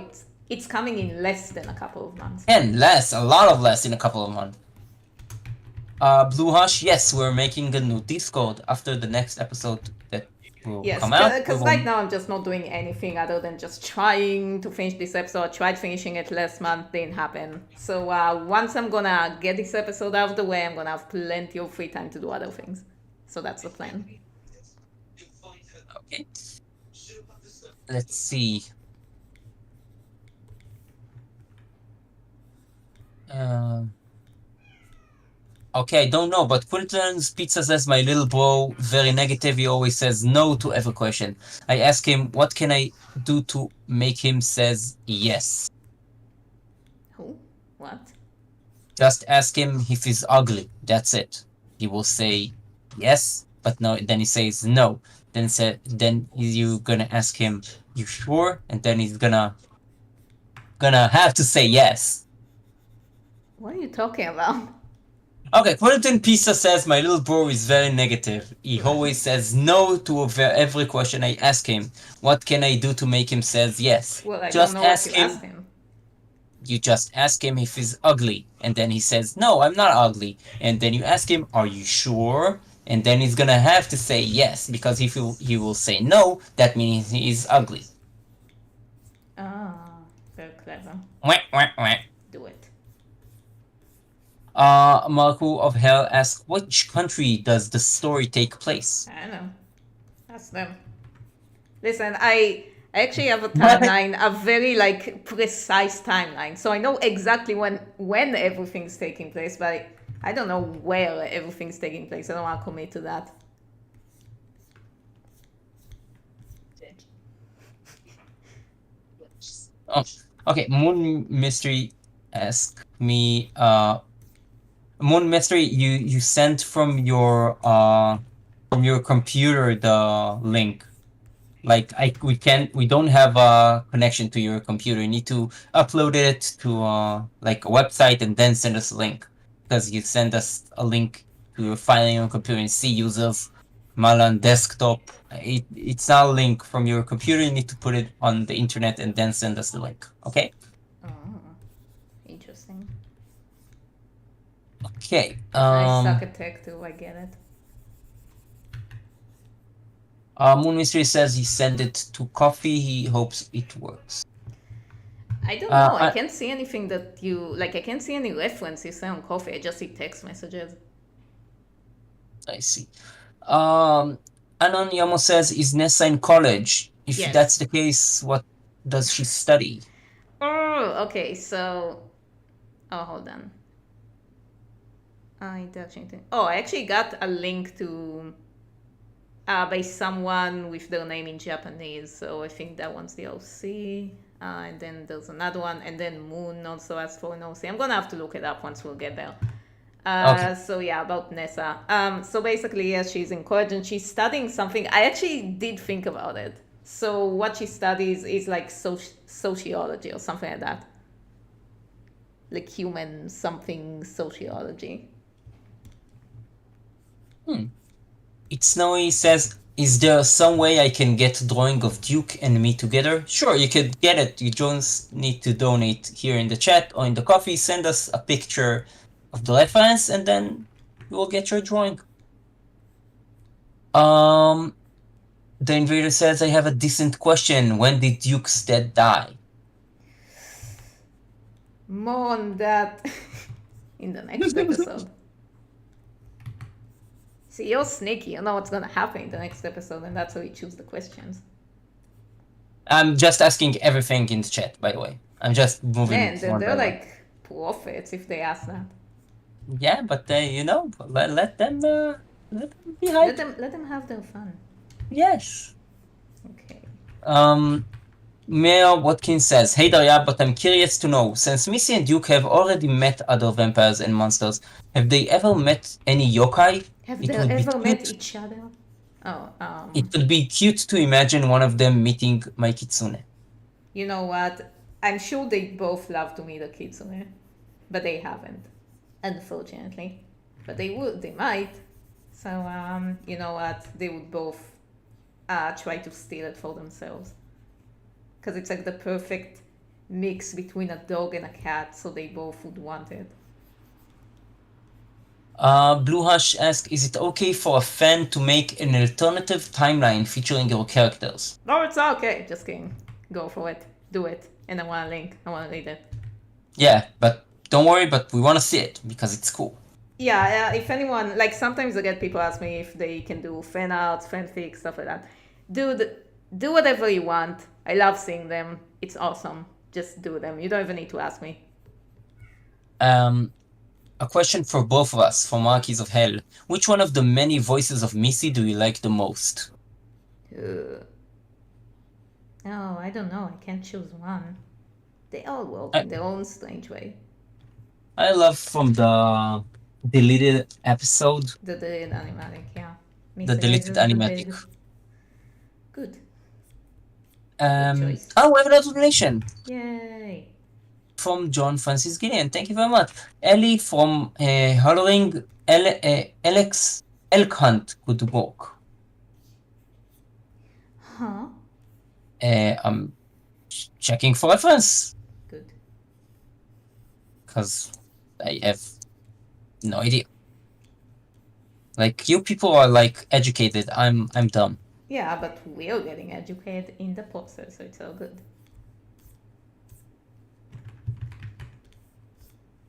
it's coming in less than a couple of months. And less, a lot of less in a couple of months. Blue Hush, yes, we're making a new Discord after the next episode that will come out. Yes, because right now I'm just not doing anything other than just trying to finish this episode. I tried finishing it last month, didn't happen. So once I'm gonna get this episode out of the way, I'm gonna have plenty of free time to do other things. So that's the plan. Okay. Let's see. Okay, I don't know, but Quinton's Pizza says my little bro, very negative. He always says no to every question. I ask him, what can I do to make him says yes? Who? What? Just ask him if he's ugly. That's it. He will say yes, but no. Then he says no. Then you gonna ask him, you sure? And then he's gonna have to say yes. What are you talking about? Okay, Quentin Pisa says my little bro is very negative. He always says no to every question I ask him. What can I do to make him says yes? Well, I Just don't know ask what you him. asked him. You just ask him if he's ugly, and then he says no, I'm not ugly. And then you ask him, are you sure? And then he's gonna have to say yes, because if he will say no, that means he is ugly. Ah, very clever. Wah, wah, wah. Do it. Marco of Hell asks, which country does the story take place? I don't know. Ask them. Listen, I actually have a timeline, a very precise timeline. So I know exactly when everything's taking place, but I don't know where everything's taking place. I don't want to commit to that. Oh, okay. Moon Mystery asked me, Moon Mystery, you sent from your computer the link. We don't have a connection to your computer. You need to upload it to a website and then send us a link, because you send us a link to your file on your computer and C users Malan desktop. It's not a link from your computer. You need to put it on the internet and then send us the link. Okay. Oh, interesting. Okay. I suck at tech too. I get it. Moon Mystery says he sent it to Coffee. He hopes it works. I don't know. I can't see anything that you I can't see any reference you say on Coffee. I just see text messages. I see. Anon Yamo says, is Nessa in college? If Yes. that's the case, what does she study? Oh, okay. So, hold on. I actually got a link to by someone with their name in Japanese. So I think that one's the OC. And then there's another one, and then Moon also asked for an OC. I'm gonna have to look it up once we'll get there. Okay. So yeah, about Nessa. So basically, yes, she's in college and she's studying something. I actually did think about it. So what she studies is sociology or something like that. Like human something sociology. It's Snowy says, is there some way I can get a drawing of Duke and me together? Sure, you could get it. You just need to donate here in the chat or in the coffee. Send us a picture of the reference, and then you will get your drawing. The invader says, I have a decent question. When did Duke's dad die? More on that in the next episode. See, you're sneaky. You know what's gonna happen in the next episode, and that's how you choose the questions. I'm just asking everything in the chat, by the way. I'm just moving. Man, they're like prophets if they ask that. Yeah, but let them be Let hyped. let them have their fun. Yes. Okay. Mayor Watkins says, Hey Daria, but I'm curious to know, since Missy and Duke have already met other vampires and monsters, have they ever met any yokai? Have It they would be ever met cute. each other? Oh, It would be cute to imagine one of them meeting my kitsune. You know what? I'm sure they both love to meet a kitsune, but they haven't, unfortunately. But they would, they might. So, you know what? They would both try to steal it for themselves. Because it's like the perfect mix between a dog and a cat, so they both would want it. Blue Hush asks, is it okay for a fan to make an alternative timeline featuring your characters? No, it's okay. Just kidding. Go for it. Do it. And I want a link. I want to read it. Yeah, but don't worry, but we want to see it because it's cool. Yeah, if anyone, like sometimes I get people ask me if they can do fan arts, fanfic, stuff like that. Dude, do whatever you want. I love seeing them. It's awesome. Just do them. You don't even need to ask me. A question for both of us, for Monarchies of Hell. Which one of the many voices of Missy do you like the most? Oh, I don't know. I can't choose one. They all work in their own strange way. I love from the deleted episode. The deleted animatic, yeah. The deleted animatic. Good. Oh, we have another donation. Yay. From John Francis Gideon. Thank you very much. Ellie from Hollowing Alex Elk Hunt. Good work. Huh? I'm checking for reference. Good. Because I have no idea. Like, you people are like educated. I'm dumb. Yeah, but we're getting educated in the process, so it's all good.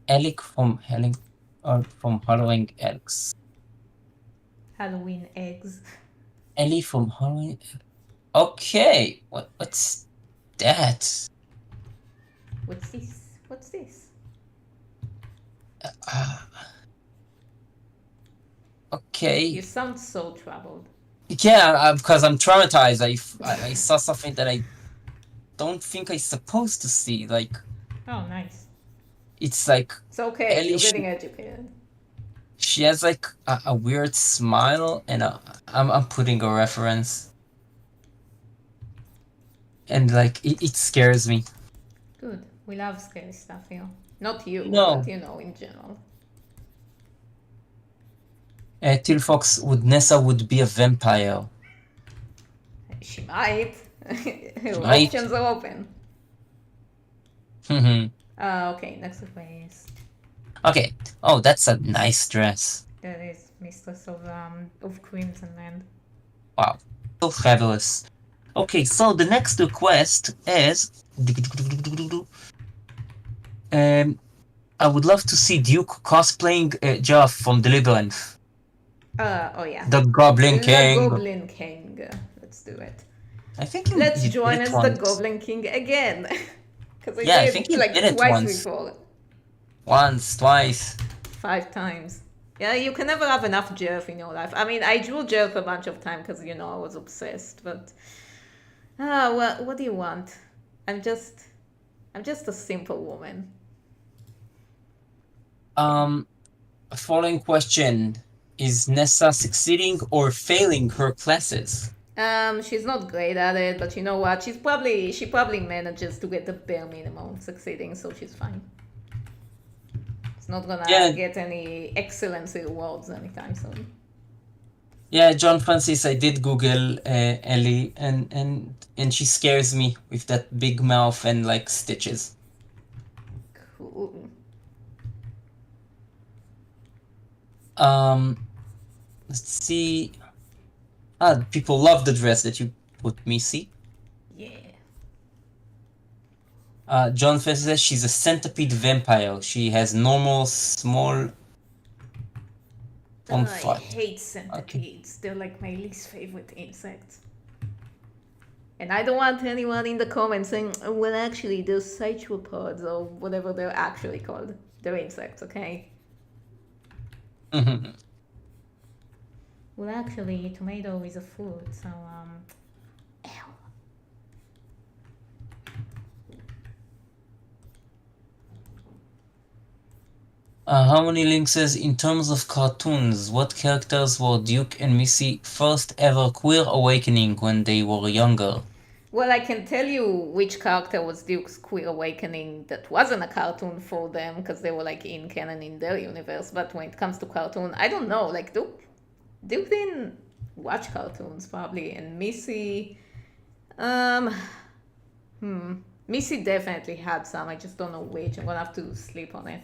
Alec from Halloween Eggs. Halloween eggs. Ellie from Halloween. Okay, what's that? What's this? What's this? Okay. You sound so troubled. Yeah, because I'm traumatized. I saw something that I don't think I'm supposed to see. Like. Oh, nice. It's like. It's okay. Ellie, you're getting educated. She has like a weird smile, and I'm putting a reference. And like it scares me. Good. We love scary stuff here. Not you, No. but in general. Tilfox Nessa would be a vampire. She might. Her Might. options are open. Okay, next request. Okay. Oh, that's a nice dress. That is Mistress of Crimson Land. Wow. So fabulous. Okay, so the next request is I would love to see Duke cosplaying Jeff from the Labyrinth. Oh yeah. The Goblin King. The Goblin King. Let's do it. I think Let's join as the Goblin King again. Because I think he did it twice once. before. Once, twice. 5 times. Yeah, you can never have enough Jeff in your life. I mean, I drew Jeff a bunch of times because, I was obsessed. But, well, what do you want? I'm just a simple woman. Following question. Is Nessa succeeding or failing her classes? She's not great at it, but you know what? She probably manages to get the bare minimum succeeding, so she's fine. It's not gonna get any excellency awards anytime soon. Yeah, John Francis, I did Google Ellie, and she scares me with that big mouth and like stitches. Cool. Let's see. People love the dress that you put, Missy. Yeah. John Francis says she's a centipede vampire. She has normal, small on I foot. hate Okay. centipedes. They're like my least favorite insects. And I don't want anyone in the comments saying, "Oh, well, actually, they're cyclopods or whatever they're actually called. They're insects, okay? Mhm. Well, actually, tomato is a fruit, so, ew. Harmony Link says, in terms of cartoons, what characters were Duke and Missy first ever queer awakening when they were younger? Well, I can tell you which character was Duke's Queer Awakening that wasn't a cartoon for them because they were like in canon in their universe. But when it comes to cartoon, I don't know. Like Duke didn't watch cartoons probably, and Missy, um, Missy definitely had some. I just don't know which. I'm gonna have to sleep on it.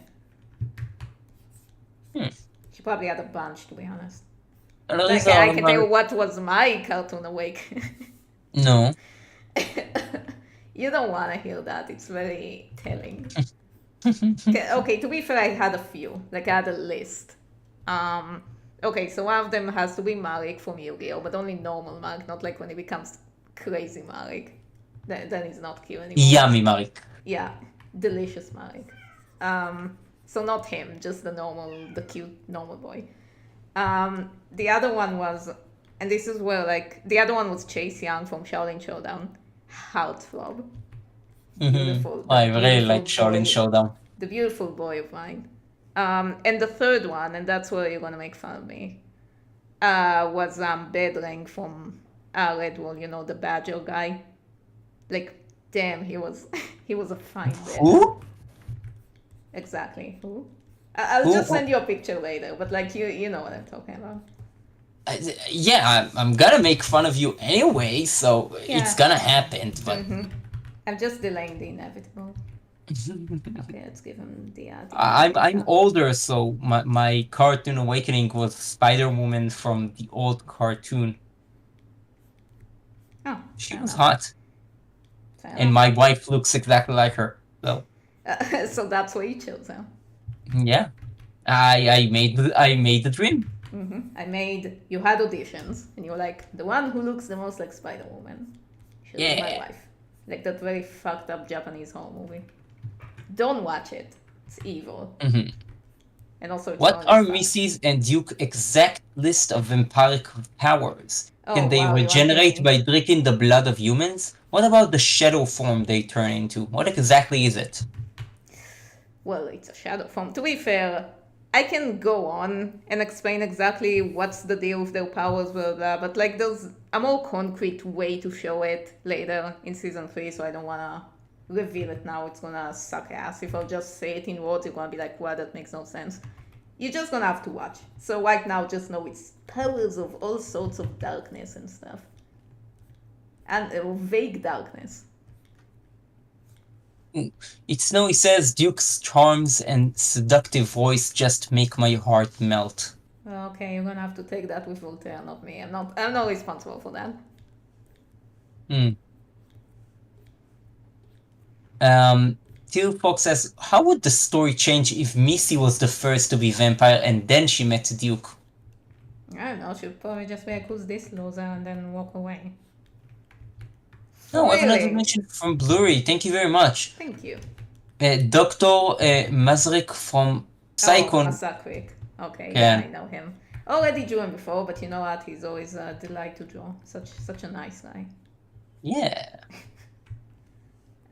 Hmm. She probably had a bunch, to be honest. Like Larissa I can tell you Almar- what was my cartoon awake. No. You don't want to hear that. It's very telling. Okay, to be fair, I had a few. Like I had a list. Okay, so one of them has to be Marek from Yu-Gi-Oh, but only normal Marek, not like when he becomes crazy Marek. Then he's not cute anymore. Yummy, Marek. Yeah, delicious Marek. So not him, just the cute normal boy. The other one was, and this is where like the other one was Chase Young from Shaolin Showdown, Heartthrob, beautiful, I that really beautiful like Shaolin boy, Showdown. the beautiful boy of mine. And the third one, and that's where you're gonna make fun of me, was Bedling from Red Bull, you know, the Badger guy. Like, damn, he was he was a fine bear. Who? Exactly. Who? I'll Who? just send you a picture later, but like you know what I'm talking about. Yeah, I'm gonna make fun of you anyway, so Yeah. it's gonna happen, but I'm just delaying the inevitable. Okay, let's give him the I'm older, so my cartoon awakening was Spider-Woman from the old cartoon. Oh, She fair was enough. hot, Fair and enough. my wife looks exactly like her. So So that's why you chose her. yeah, I made the dream. You had auditions, and you were like, the one who looks the most like Spider Woman should be my Yeah. wife. Like that very fucked up Japanese horror movie. Don't watch it. It's evil. And also, it's What only are fun. Missy's and Duke's exact list of vampiric powers? Can Oh, they wow, you want regenerate me- by drinking the blood of humans? What about the shadow form they turn into? What exactly is it? Well, it's a shadow form. To be fair, I can go on and explain exactly what's the deal with their powers, blah, blah, but like there's a more concrete way to show it later in season 3, so I don't wanna reveal it now. It's gonna suck ass. If I'll just say it in words, you're gonna be like, well, that makes no sense. You're just gonna have to watch. So right now, just know it's powers of all sorts of darkness and stuff. And vague darkness. It's Snowy says Duke's charms and seductive voice just make my heart melt. Okay, you're gonna have to take that with Voltaire, not me. I'm not responsible for that. Till Fox says, how would the story change if Missy was the first to be vampire and then she met Duke? I don't know, she'll probably just be like, who's this loser, and then walk away. No, I have another Really? mention from Blurry. Thank you very much. Thank you. Dr. Mazrik from Psychon. Oh, Asakrik. Okay, Yeah. yeah, I know him. Already drew him before, but you know what? He's always a delight to draw. Such a nice guy. Yeah.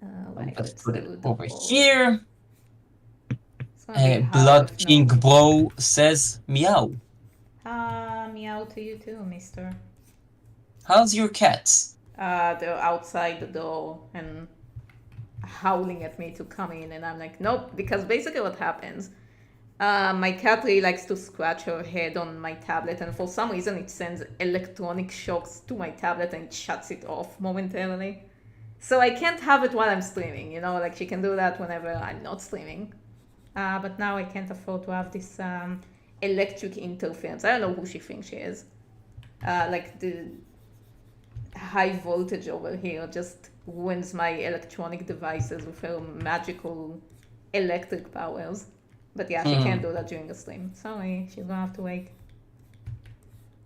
Right, Let's let's put do it the over poll. here. It's gonna be hard Blood with King no- Bro says, meow. Meow to you too, mister. How's your cats? They're outside the door and howling at me to come in, and I'm like, nope, because basically what happens, My cat really likes to scratch her head on my tablet, and for some reason it sends electronic shocks to my tablet and it shuts it off momentarily. So I can't have it while I'm streaming, you know, like she can do that whenever I'm not streaming. But now I can't afford to have this electric interference. I don't know who she thinks she is. Like the high voltage over here just ruins my electronic devices with her magical electric powers. But yeah, she can't do that during the stream. Sorry, she's gonna have to wait.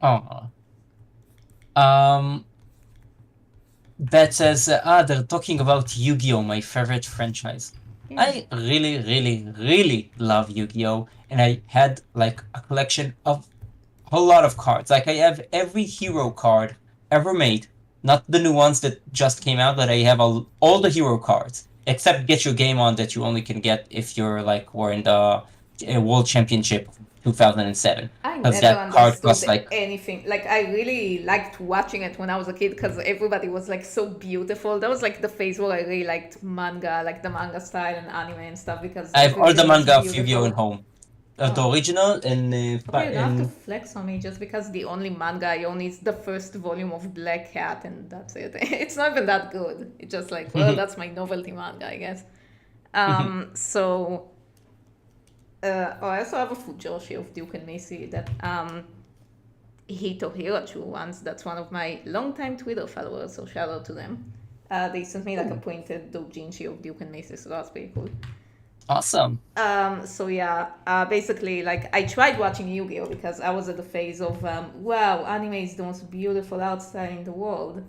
Oh. That says, they're talking about Yu-Gi-Oh, my favorite franchise. Yeah. I really, really, really love Yu-Gi-Oh, and I had like a collection of a lot of cards. Like I have every hero card ever made, not the new ones that just came out, but I have all the hero cards except Get Your Game On that you only can get if you're like we're in the World Championship 2007. I Because never that card costs understood like anything. Like, I really liked watching it when I was a kid because everybody was like so beautiful. That was like the phase where I really liked manga, like the manga style and anime and stuff because I have all the everything was manga of Yu-Gi-Oh beautiful. at home. The Oh. original and Okay, you don't have to flex on me just because the only manga I own is the first volume of Black Cat and that's it. It's not even that good. It's just like, well, that's my novelty manga, I guess. So, I also have a Fujoshi of Duke and Macy that Hito Hirachu once. That's one of my longtime Twitter followers, so shout out to them. They sent me like a printed doujinshi of Duke and Macy, so that's pretty cool. Awesome. So yeah, basically, like I tried watching Yu-Gi-Oh because I was at the phase of wow, anime is the most beautiful art style in the world,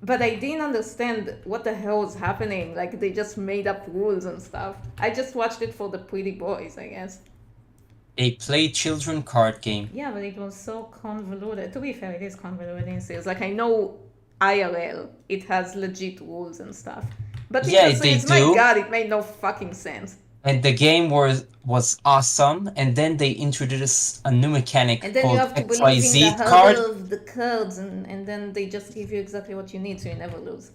but I didn't understand what the hell was happening. Like they just made up rules and stuff. I just watched it for the pretty boys, I guess. A play children card game. Yeah, but it was so convoluted. To be fair, it is convoluted in sales. Like I know IRL, it has legit rules and stuff, but Yeah, because they it's my do. god, it made no fucking sense. And the game was awesome, and then they introduced a new mechanic And then you called have to believe in the XYZ hurdle card. of the cards, and then they just give you exactly what you need, so you never lose.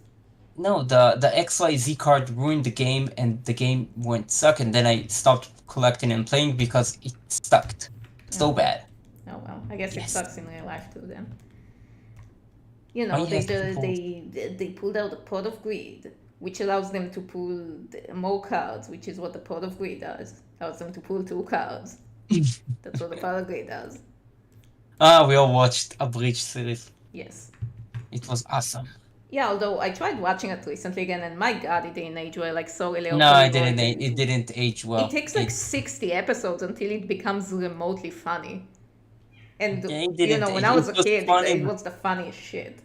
No, the XYZ card ruined the game, and the game went suck, and then I stopped collecting and playing because it sucked so Oh. bad. Oh well, I guess it Yes. sucks in real life too then. You Why know, you they have to do- hold? they pulled out the pot of greed, which allows them to pull more cards, which is what the pot of greed does. Allows them to pull 2 cards. That's what the pot of greed does. We all watched a Breach series. Yes. It was awesome. Yeah, although I tried watching it recently again, and my god, it didn't age well. Like so really. No, it didn't. It didn't age well. It takes like 60 episodes until it becomes remotely funny. And Yeah, it you didn't know, when age. I was It a was kid, funny, it but- was the funniest shit.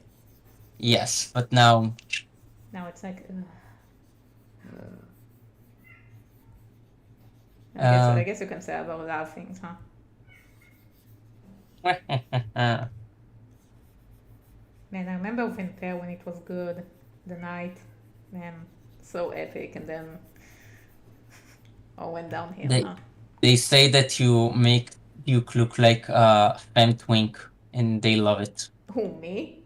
Yes, but now Now it's like, I guess you can say about a lot of things, huh? Man, I remember Winter when it was good. The night, man, so epic, and then all went downhill, They- huh? they say that you make Duke look like femme twink, and they love it. Who, me?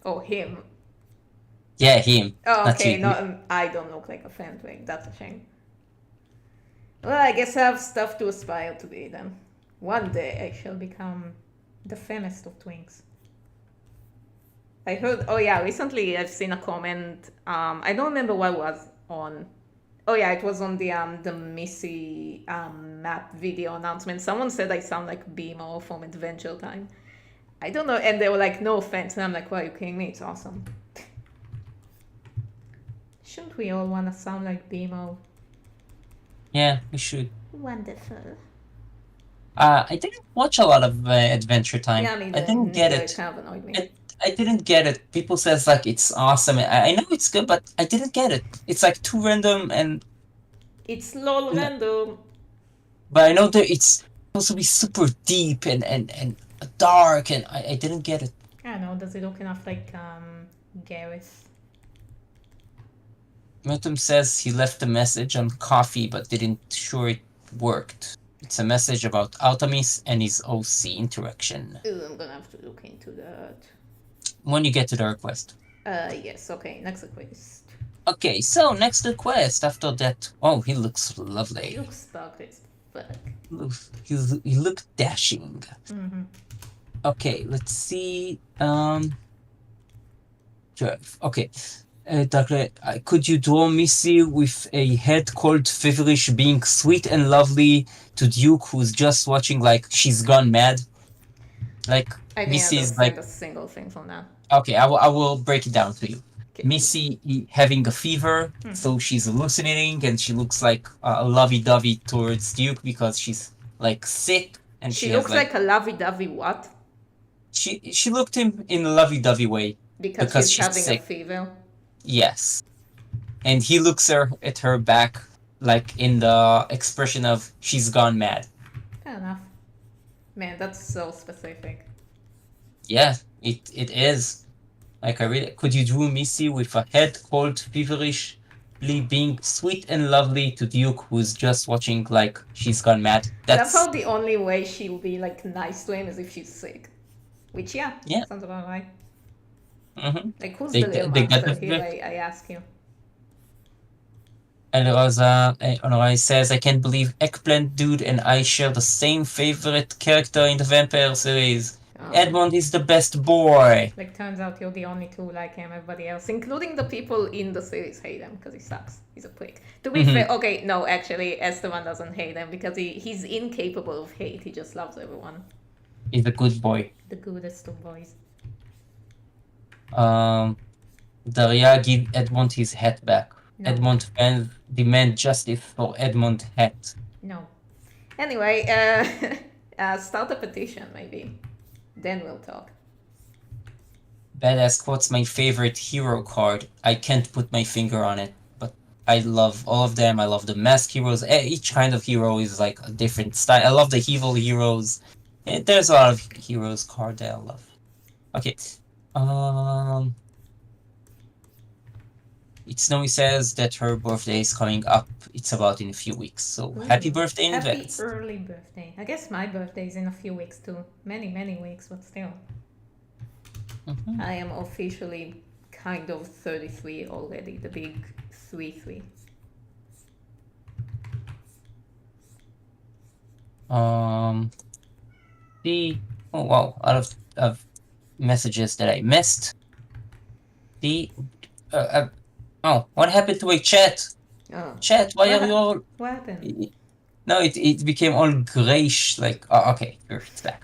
Oh, him. Yeah, him. Oh, Not okay, you. no, I don't look like a fan twink. That's a shame. Well, I guess I have stuff to aspire to be then. One day I shall become the femmest of twinks. I heard, oh yeah, recently I've seen a comment, I don't remember what it was on. Oh yeah, it was on the Missy map video announcement. Someone said I sound like BMO from Adventure Time. I don't know, and they were like, no offense, and I'm like, why are you kidding me? It's awesome. Shouldn't we all want to sound like BMO? Yeah, we should. Wonderful. I didn't watch a lot of Adventure Time. Yeah, I mean, I didn't get it it. kind of annoyed me. I didn't get it. People says like it's awesome. I know it's good, but I didn't get it. It's like too random, and It's lol No. random. but I know that it's supposed to be super deep and dark, and I didn't get it. I don't know, does it look enough like Gareth? Mutum says he left a message on coffee, but didn't sure it worked. It's a message about Altamis and his OC interaction. Ooh, I'm gonna have to look into that. When you get to the request. Yes, okay, next request. Okay, so next request after that. Oh, he looks It lovely. looks dark as but He looked dashing. mm-hmm. Okay, let's see. Okay. Doctor, could you draw Missy with a head cold feverish being sweet and lovely to Duke who's just watching like she's gone mad? Like I think I Missy's just like sent a single thing from that. okay, I will break it down to you. Okay, please. Missy having a fever, so she's hallucinating and she looks like a lovey-dovey towards Duke because she's like sick and She she has looks like like a lovey-dovey what? she looked him in a lovey-dovey way Because because she's she's having a sick. fever. Yes. And he looks at her back like in the expression of she's gone mad. Fair enough. Man, that's so specific. Yeah, it is. Like I really could you draw Missy with a head cold feverishly being sweet and lovely to Duke who's just watching like she's gone mad. I love how That's the only way she'll be like nice to him is if she's sick. Which yeah. sounds about right. Mm-hmm. Like who's They the real they got master here? the I ask you. and Rosa says, I can't believe Eggplant Dude and I share the same favorite character in the vampire series. Edmund is the best boy. Like turns out you're the only two like him. Everybody else, including the people in the series, hate him because he sucks. He's a prick. To be fair, okay, no, actually, Esteban doesn't hate him because he's incapable of hate. He just loves everyone. He's a good boy. The goodest of boys. Daria give Edmund his hat back. No. Edmund demand justice for Edmund hat. No. Anyway, start a petition maybe. Then we'll talk. Badass quotes my favorite hero card. I can't put my finger on it, but I love all of them. I love the mask heroes. Each kind of hero is like a different style. I love the evil heroes. There's a lot of heroes card that I love. Okay. It's Snowy says that her birthday is coming up. It's about in a few weeks. So happy birthday in advance. Happy early birthday. I guess my birthday is in a few weeks too. Many, many weeks, but still. Mm-hmm. I am officially kind of 33 already. The big 3-3. Oh wow, out of messages that I missed. What happened to my chat? Oh. Chat, why are you all? What happened? No, it became all grayish. Like, oh, okay, here it's back.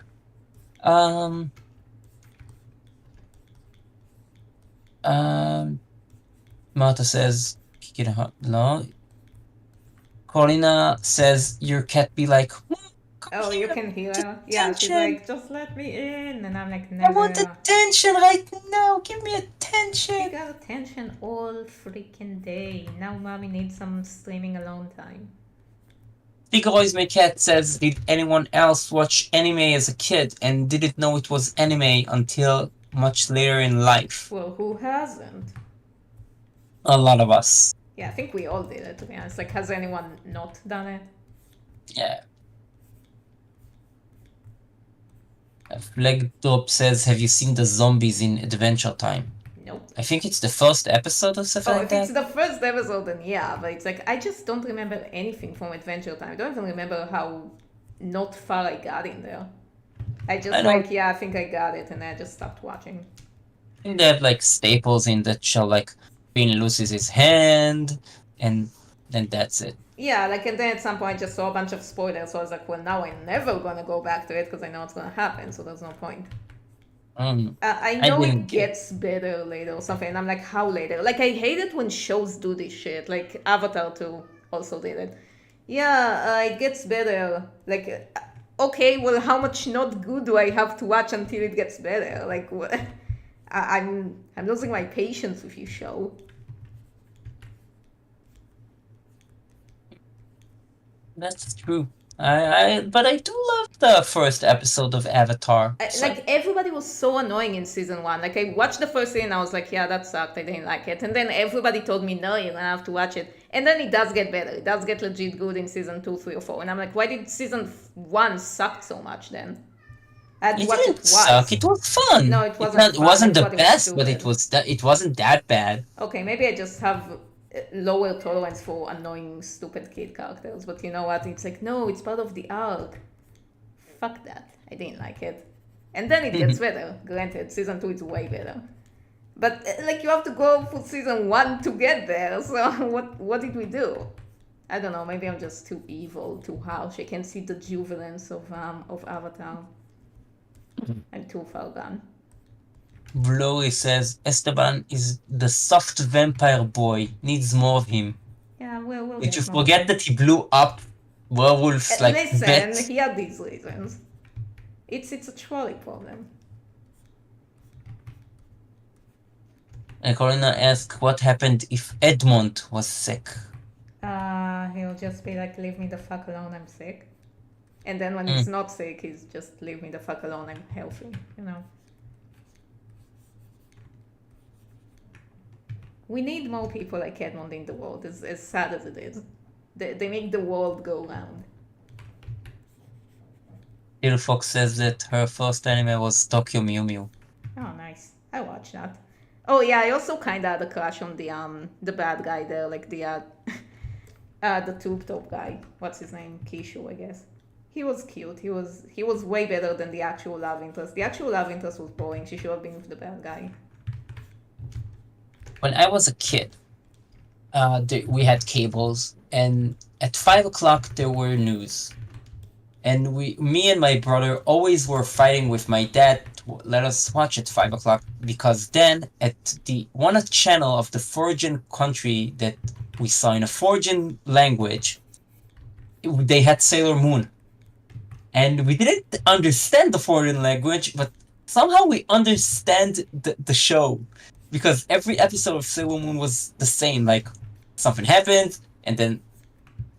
Marta says, no. Corina says your cat be like, oh, you can hear her? Yeah, she's like, just let me in. And I'm like, never. I want attention right now. Give me attention. She got attention all freaking day. Now mommy needs some streaming alone time. Figurois my cat says, did anyone else watch anime as a kid and didn't know it was anime until much later in life? Well, who hasn't? A lot of us. Yeah, I think we all did it, to be honest. Like, has anyone not done it? Yeah. Flegdrop says, have you seen the zombies in Adventure Time? Nope. I think it's the first episode or something like that. If it's the first episode, then yeah, but it's like, I just don't remember anything from Adventure Time. I don't even remember how not far I got in there. I just I think I got it, and I just stopped watching. And they have like staples in that show, like Finn loses his hand, and then that's it. Yeah, like, and then at some point I just saw a bunch of spoilers, so I was like, well, now I'm never gonna go back to it because I know it's gonna happen, so there's no point. I know it gets better later or something, and I'm like, how later? Like, I hate it when shows do this shit. Like, Avatar 2 also did it. Yeah, it gets better. Like, okay, well, how much not good do I have to watch until it gets better? Like, what? I'm losing my patience with you, show. That's true. But I do love the first episode of Avatar. Like, everybody was so annoying in season 1. Like, I watched the first season and I was like, yeah, that sucked. I didn't like it. And then everybody told me, no, you're gonna have to watch it. And then it does get better. It does get legit good in season 2, 3, or 4. And I'm like, why did season 1 suck so much then? It didn't suck. It was fun. No, it wasn't. It wasn't the best, but it wasn't that bad. Okay, maybe I just have lower tolerance for annoying, stupid kid characters. But you know what? It's like, no, it's part of the arc. Fuck that. I didn't like it. And then it gets better. Granted, season 2 is way better. But like you have to go for season 1 to get there. So what did we do? I don't know. Maybe I'm just too evil, too harsh. I can see the jubilance of Avatar. I'm too far gone. Glory says Esteban is the soft vampire boy. Needs more of him. Yeah, we'll Did get you more. forget that he blew up werewolves like Listen, bats? he had these reasons. It's a trolley problem. And Corina asked what happened if Edmond was sick. He'll just be like, leave me the fuck alone, I'm sick. And then when he's not sick, he's just, leave me the fuck alone, I'm healthy, you know. We need more people like Edmond in the world, as sad as it is. They make the world go round. Little Fox says that her first anime was Tokyo Mew Mew. Oh, nice. I watched that. Oh yeah, I also kind of had a crush on the bad guy there, like the tube top guy. What's his name? Kishu, I guess. He was cute. He was way better than the actual love interest. The actual love interest was boring. She should have been with the bad guy. When I was a kid, we had cables, and at 5 o'clock there were news. And me and my brother always were fighting with my dad to let us watch at 5 o'clock, because then at the one channel of the foreign country that we saw in a foreign language, they had Sailor Moon. And we didn't understand the foreign language, but somehow we understand the show. Because every episode of Sailor Moon was the same. Like, something happened, and then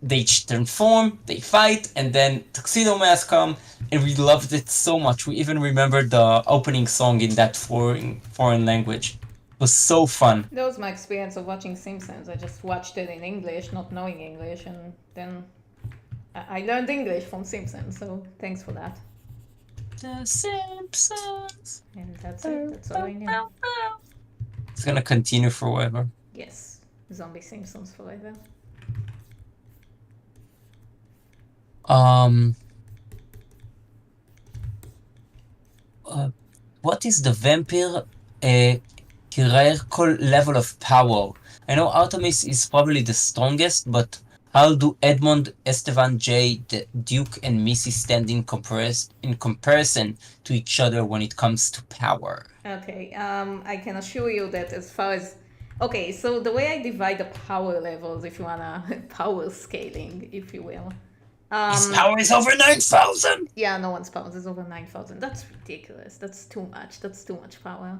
they transform, they fight, and then Tuxedo Mask come, and we loved it so much. We even remembered the opening song in that foreign language. It was so fun. That was my experience of watching Simpsons. I just watched it in English, not knowing English, and then I learned English from Simpsons, so thanks for that. The Simpsons. And that's it. That's all I knew. It's gonna continue forever. Yes. Zombie Simpsons forever. What is the vampire hierarchical level of power? I know Artemis is probably the strongest, but how do Edmond, Esteban, Jay, the Duke, and Missy stand in comparison to each other when it comes to power? Okay, I can assure you that as far as... Okay, so the way I divide the power levels, if you wanna... power scaling, if you will. His power is over 9,000! Yeah, no one's power is over 9,000. That's ridiculous. That's too much. That's too much power.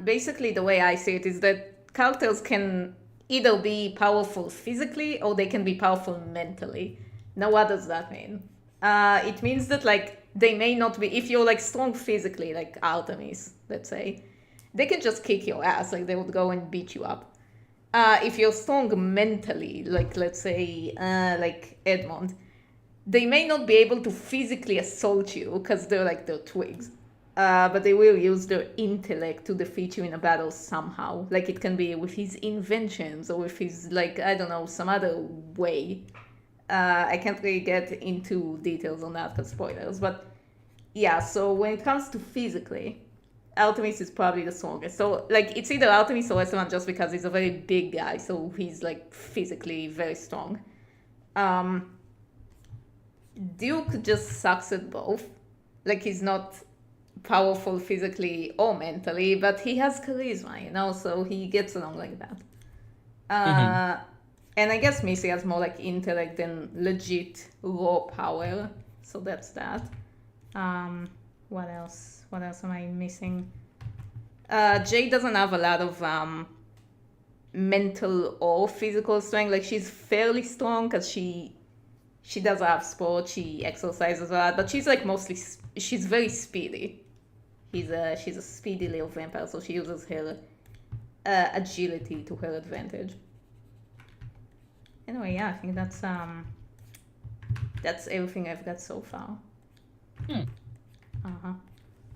Basically, the way I see it is that characters can either be powerful physically or they can be powerful mentally. Now, what does that mean? It means that, like, they may not be... If you're, like, strong physically, like Artemis, let's say, they can just kick your ass. Like, they would go and beat you up. If you're strong mentally, like, let's say, like Edmond, they may not be able to physically assault you because they're twigs. But they will use their intellect to defeat you in a battle somehow. Like, it can be with his inventions or with his, like, I don't know, some other way. I can't really get into details on that because spoilers. But yeah, so when it comes to physically, Artemis is probably the strongest. So, like, it's either Artemis or Esteban just because he's a very big guy, so he's, like, physically very strong. Duke just sucks at both. Like, he's not powerful physically or mentally, but he has charisma, you know, so he gets along like that. And I guess Missy has more, like, intellect than legit raw power, so that's that. What else? What else am I missing? Jay doesn't have a lot of mental or physical strength. Like, she's fairly strong because she does have sports, she exercises a lot, but she's, like, mostly... She's very speedy. She's a speedy little vampire, so she uses her agility to her advantage. Anyway, yeah, I think that's everything I've got so far.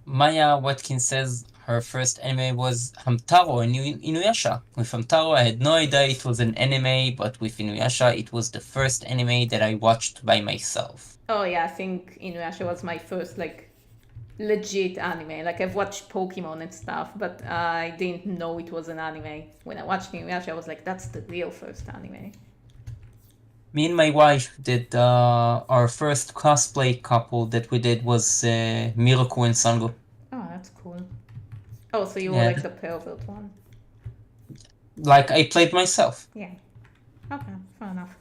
Maya Watkins says her first anime was Hamtaro and Inuyasha. With Hamtaro, I had no idea it was an anime, but with Inuyasha, it was the first anime that I watched by myself. Oh yeah, I think Inuyasha was my first like legit anime. Like I've watched Pokemon and stuff, but I didn't know it was an anime. When I watched Inuyasha, I was like, that's the real first anime. Me and my wife did our first cosplay couple that we did was Miroku and Sango. Oh, that's cool. Oh, so you were Yeah, like the pervert one. like I played myself. Yeah. Okay, fair enough.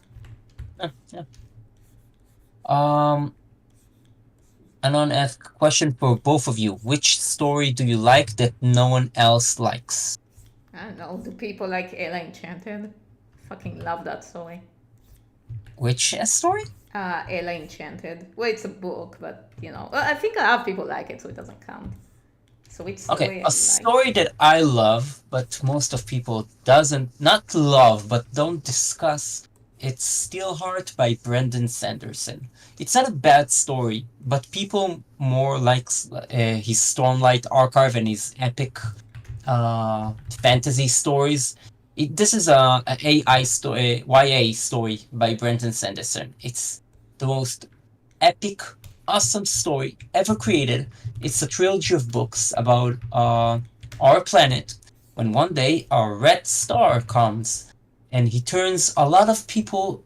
Yeah. Anon asked a question for both of you. Which story do you like that no one else likes? I don't know. Do people like Ella Enchanted? Fucking love that story. Which story? Ella Enchanted. Well, it's a book, but you know, well, I think a lot of people like it, so it doesn't count. So which story Okay, I a like? story that I love, but most of people doesn't not love, but don't discuss. It's Steelheart by Brendan Sanderson. It's not a bad story, but people more likes his Stormlight Archive and his epic fantasy stories. This is a AI story, YA story by Brendan Sanderson. It's the most epic, awesome story ever created. It's a trilogy of books about our planet. When one day a red star comes, and he turns a lot of people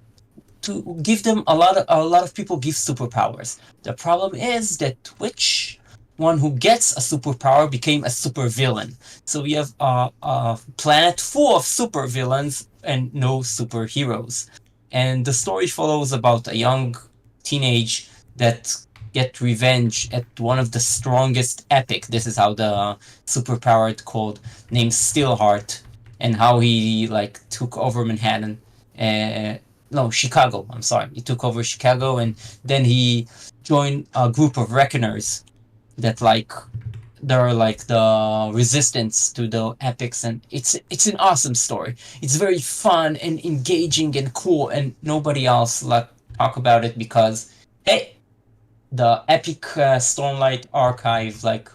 to give them a lot of people give superpowers. The problem is that which one who gets a superpower became a supervillain. So we have a planet full of supervillains and no superheroes. And the story follows about a young teenage that get revenge at one of the strongest epic. This is how the superpowered called named Steelheart, and how he like took over Manhattan. No, Chicago. I'm sorry. He took over Chicago, and then he joined a group of reckoners that like they're like the resistance to the epics, and it's an awesome story. It's very fun and engaging and cool, and nobody else like talk about it because hey, the epic Stormlight Archive like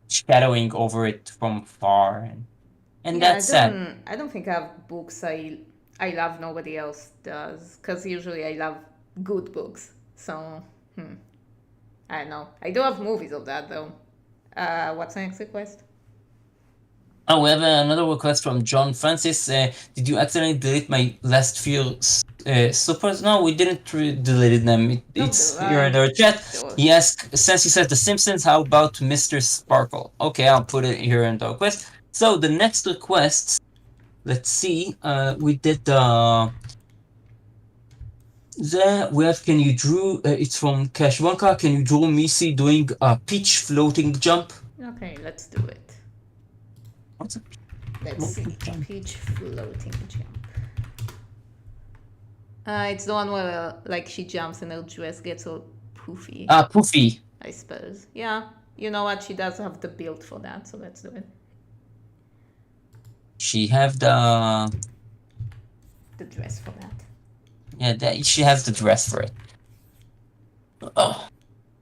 shadowing over it from far, and Yeah, that's sad. I don't think I have books I love nobody else does, because usually I love good books. So, I don't know. I do have movies of that though. What's the next request? Oh, we have another request from John Francis. Did you accidentally delete my last few supers? No, we didn't delete them. No, It's there here in are. our chat. There He asked, since he said The Simpsons, how about Mr. Sparkle? Okay, I'll put it here in the request. So the next requests, let's see. We did we have, can you draw, it's from Kashwanka, can you draw Missy doing a peach floating jump? Okay, let's do it. What's a Let's see. floating jump? Peach floating jump. It's the one where like she jumps and her dress gets all poofy. Poofy. I suppose. Yeah. You know what? She does have the build for that, so let's do it. She have The dress for that. she has the dress for it. Oh,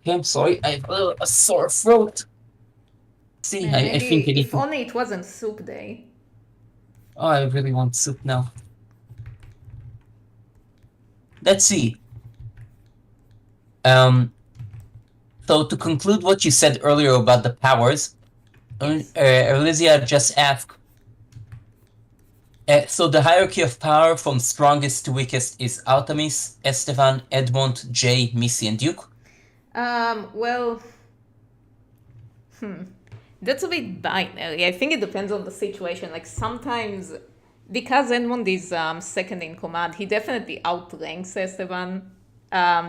okay, I'm sorry. I have a sore throat. See, Man, I think I maybe need if to. only it wasn't soup day. Oh, I really want soup now. Let's see. So to conclude what you said earlier about the powers, Yes. Elysia just asked. So the hierarchy of power from strongest to weakest is Artemis, Esteban, Edmond, Jay, Missy, and Duke. Well, that's a bit binary. I think it depends on the situation. Like sometimes, because Edmond is second in command, he definitely outranks Esteban.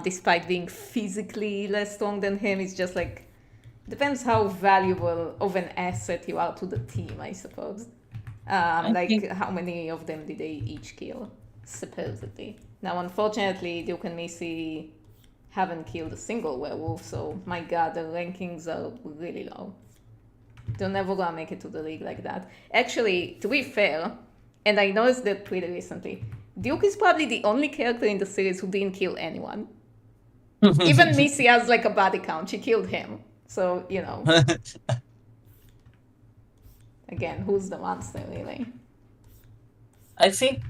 Despite being physically less strong than him, it's just like depends how valuable of an asset you are to the team, I suppose. How many of them did they each kill, supposedly? Now, unfortunately, Duke and Missy haven't killed a single werewolf, so my god, the rankings are really low. They're never gonna make it to the league like that. Actually, to be fair, and I noticed that pretty recently, Duke is probably the only character in the series who didn't kill anyone. Even Missy has like a body count. She killed him. So, you know. Again, who's the monster, really? I think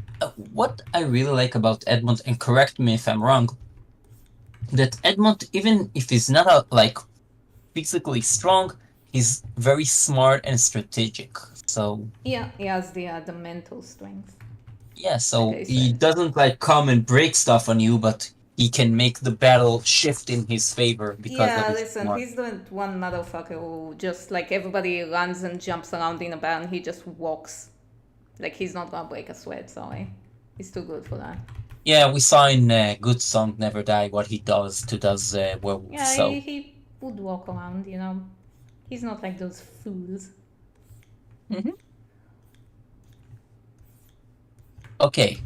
what I really like about Edmund, and correct me if I'm wrong, that Edmund, even if he's not like physically strong, he's very smart and strategic. So Yeah, he has the mental strength, yeah, like so I he said. doesn't like come and break stuff on you, but he can make the battle shift in his favor because of Yeah, his listen, smart. he's the one motherfucker who just like everybody runs and jumps around in a bar and he just walks. Like he's not gonna break a sweat, sorry. He's too good for that. Yeah, we saw in Good Song Never Die what he does to those werewolves. Yeah, So he would walk around, you know. He's not like those fools. mhm. Okay.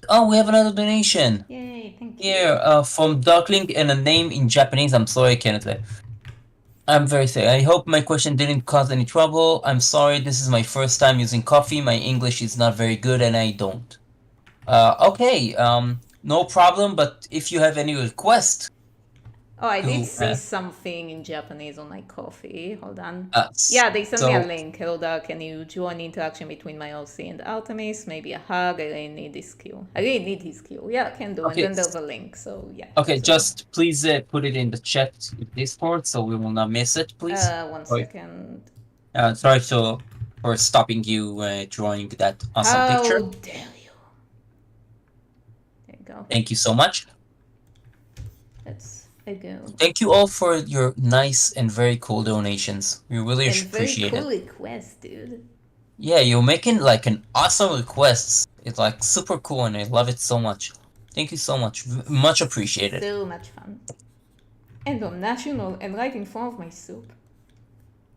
Oh, we have another donation. Yay, thank you. Here, from Darkling and a name in Japanese. I'm sorry, I can't. I'm very sorry. I hope my question didn't cause any trouble. I'm sorry, this is my first time using coffee. My English is not very good and I don't. Okay, no problem, but if you have any request Oh, I did to see something in Japanese on my coffee. Hold on. us, Yeah, they sent me a so link. Hilda, can you join interaction between my OC and Artemis? Maybe a hug. I really need this skill. I really need his skill. Yeah, I can do. And okay, then there's a link. So yeah. okay, So just please put it in the chat in Discord so we will not miss it, please. one Sorry, second. sorry for stopping you drawing that awesome How picture. dare you? There you go. Thank you so much. That's a go. Thank you all for your nice and very cool donations. We really And very appreciate cool it. request, dude. Yeah, you're making like an awesome requests. It's like super cool and I love it so much. Thank you so much. Much appreciated. So much fun. And I'm national and right in front of my soup.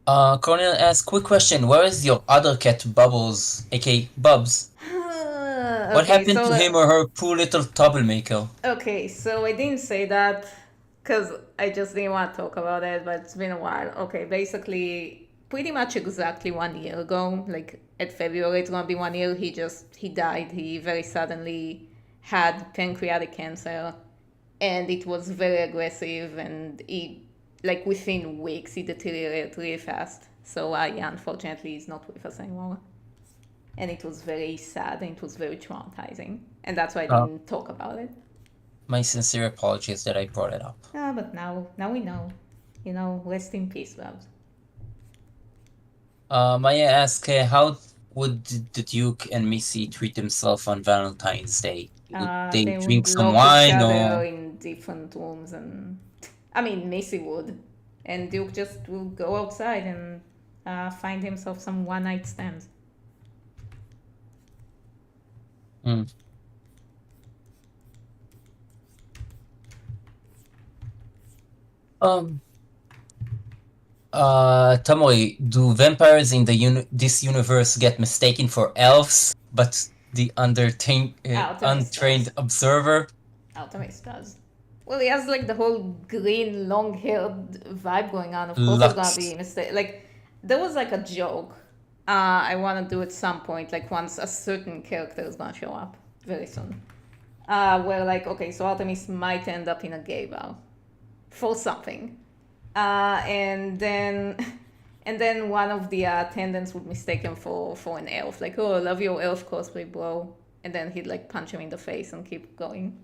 Cornel asks, quick question. Where is your other cat, Bubbles, aka Bubs? What Okay, happened so to him or her poor little troublemaker? okay, so I didn't say that because I just didn't want to talk about it, but it's been a while. Okay, basically, pretty much exactly 1 year ago, like at February, it's gonna be 1 year. He died. He very suddenly had pancreatic cancer, and it was very aggressive, and he like within weeks he deteriorated really fast. So yeah, unfortunately, he's not with us anymore. And it was very sad and it was very traumatizing, and that's why I Uh, didn't talk about it. my sincere apologies that I brought it up. But now we know. You know, rest in peace, Babs. Maya asks, how would the Duke and Missy treat themselves on Valentine's Day? Would they They drink would some lock each wine other or? in different rooms, and I mean, Macy would, and Duke just will go outside and find himself some one night stands. Hmm. Um. Tomoe, do vampires in this universe get mistaken for elves, but the Artemis untrained does. observer? Artemis does. Well, he has like the whole green, long-haired vibe going on. Of course, it's gonna be Lux. a mistake. Like there was like a joke. I want to do at some point, like once a certain character is gonna show up very soon. Where like okay, so Artemis might end up in a gay bar for something, and then and then one of the attendants would mistake him for an elf, like oh, I love your elf cosplay, bro, and then he'd like punch him in the face and keep going.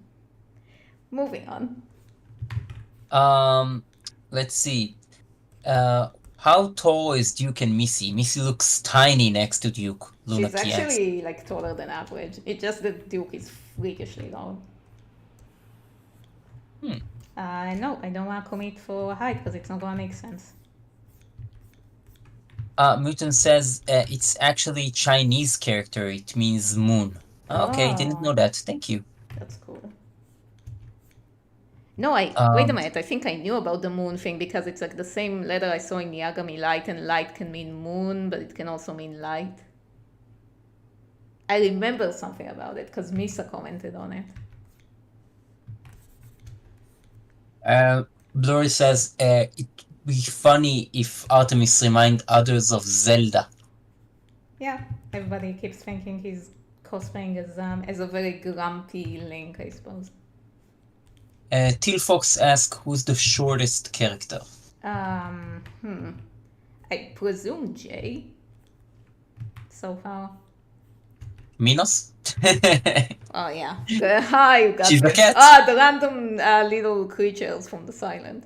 Moving on. Let's see. How tall is Duke and Missy? Missy looks tiny next to Duke. Luna She's Kians. actually like taller than average. It's just that Duke is freakishly tall. No, I don't want to commit for height because it's not gonna make sense. Mutant says it's actually Chinese character. It means moon. Okay, didn't know Oh, that. Thank you. that's cool. No, I wait a Um, minute. I think I knew about the moon thing because it's like the same letter I saw in Yagami Light, and light can mean moon, but it can also mean light. I remember something about it because Misa commented on it. Blurry says it'd be funny if Artemis remind others of Zelda. Yeah, everybody keeps thinking he's cosplaying as a very grumpy Link, I suppose. Teal Fox asks who's the shortest character. I presume Jay. so far. Minos? Oh yeah. You got She's a me. cat. The random little creatures from the silent.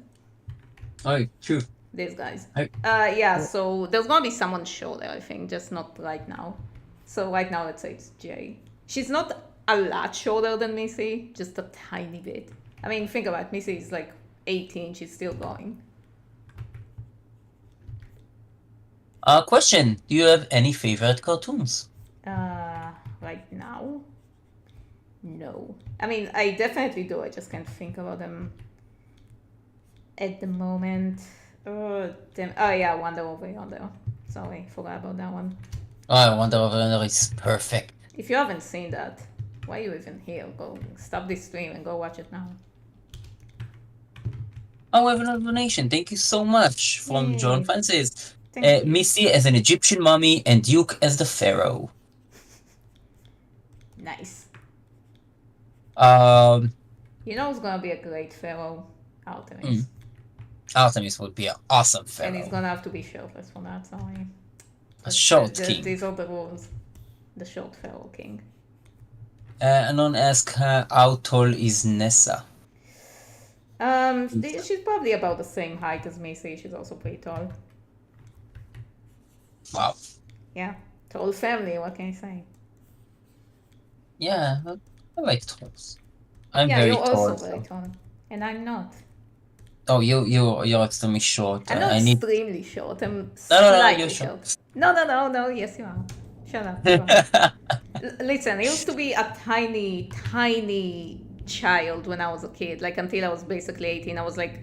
Oh, true. These guys. I, Yeah, so there's gonna be someone shorter, I think, just not right now. So right now, let's say it's Jay. She's not a lot shorter than Missy, just a tiny bit. I mean, think about it. Missy is like 18, she's still going. question: do you have any favorite cartoons? Right now? No. I mean, I definitely do, I just can't think about them at the moment. Oh, damn. Oh yeah, Wonder Over Yonder. Sorry, forgot about that one. Oh, Wonder Over Yonder is perfect. If you haven't seen that, why are you even here? Go stop this stream and go watch it now. Oh, we have another donation. Thank you so much from John Yay. Francis. Thank you. Missy as an Egyptian mummy and Duke as the pharaoh. Nice. You know who's gonna be a great pharaoh? Artemis. Artemis would be an awesome pharaoh. And he's gonna have to be shirtless for that, sorry. A short king. These are the rules. The short pharaoh king. Anon asks how tall is Nessa? She's probably about the same height as Macy. She's also pretty tall. Wow. Yeah, tall family. What can I say? Yeah, I like talls. I'm very you're tall. Also very tall, and I'm not. Oh, you're extremely short. I'm not extremely short. I'm slightly you're short. No. Yes, you are. Shut up. Listen, I used to be a tiny child when I was a kid. Like until I was basically 18, I was like,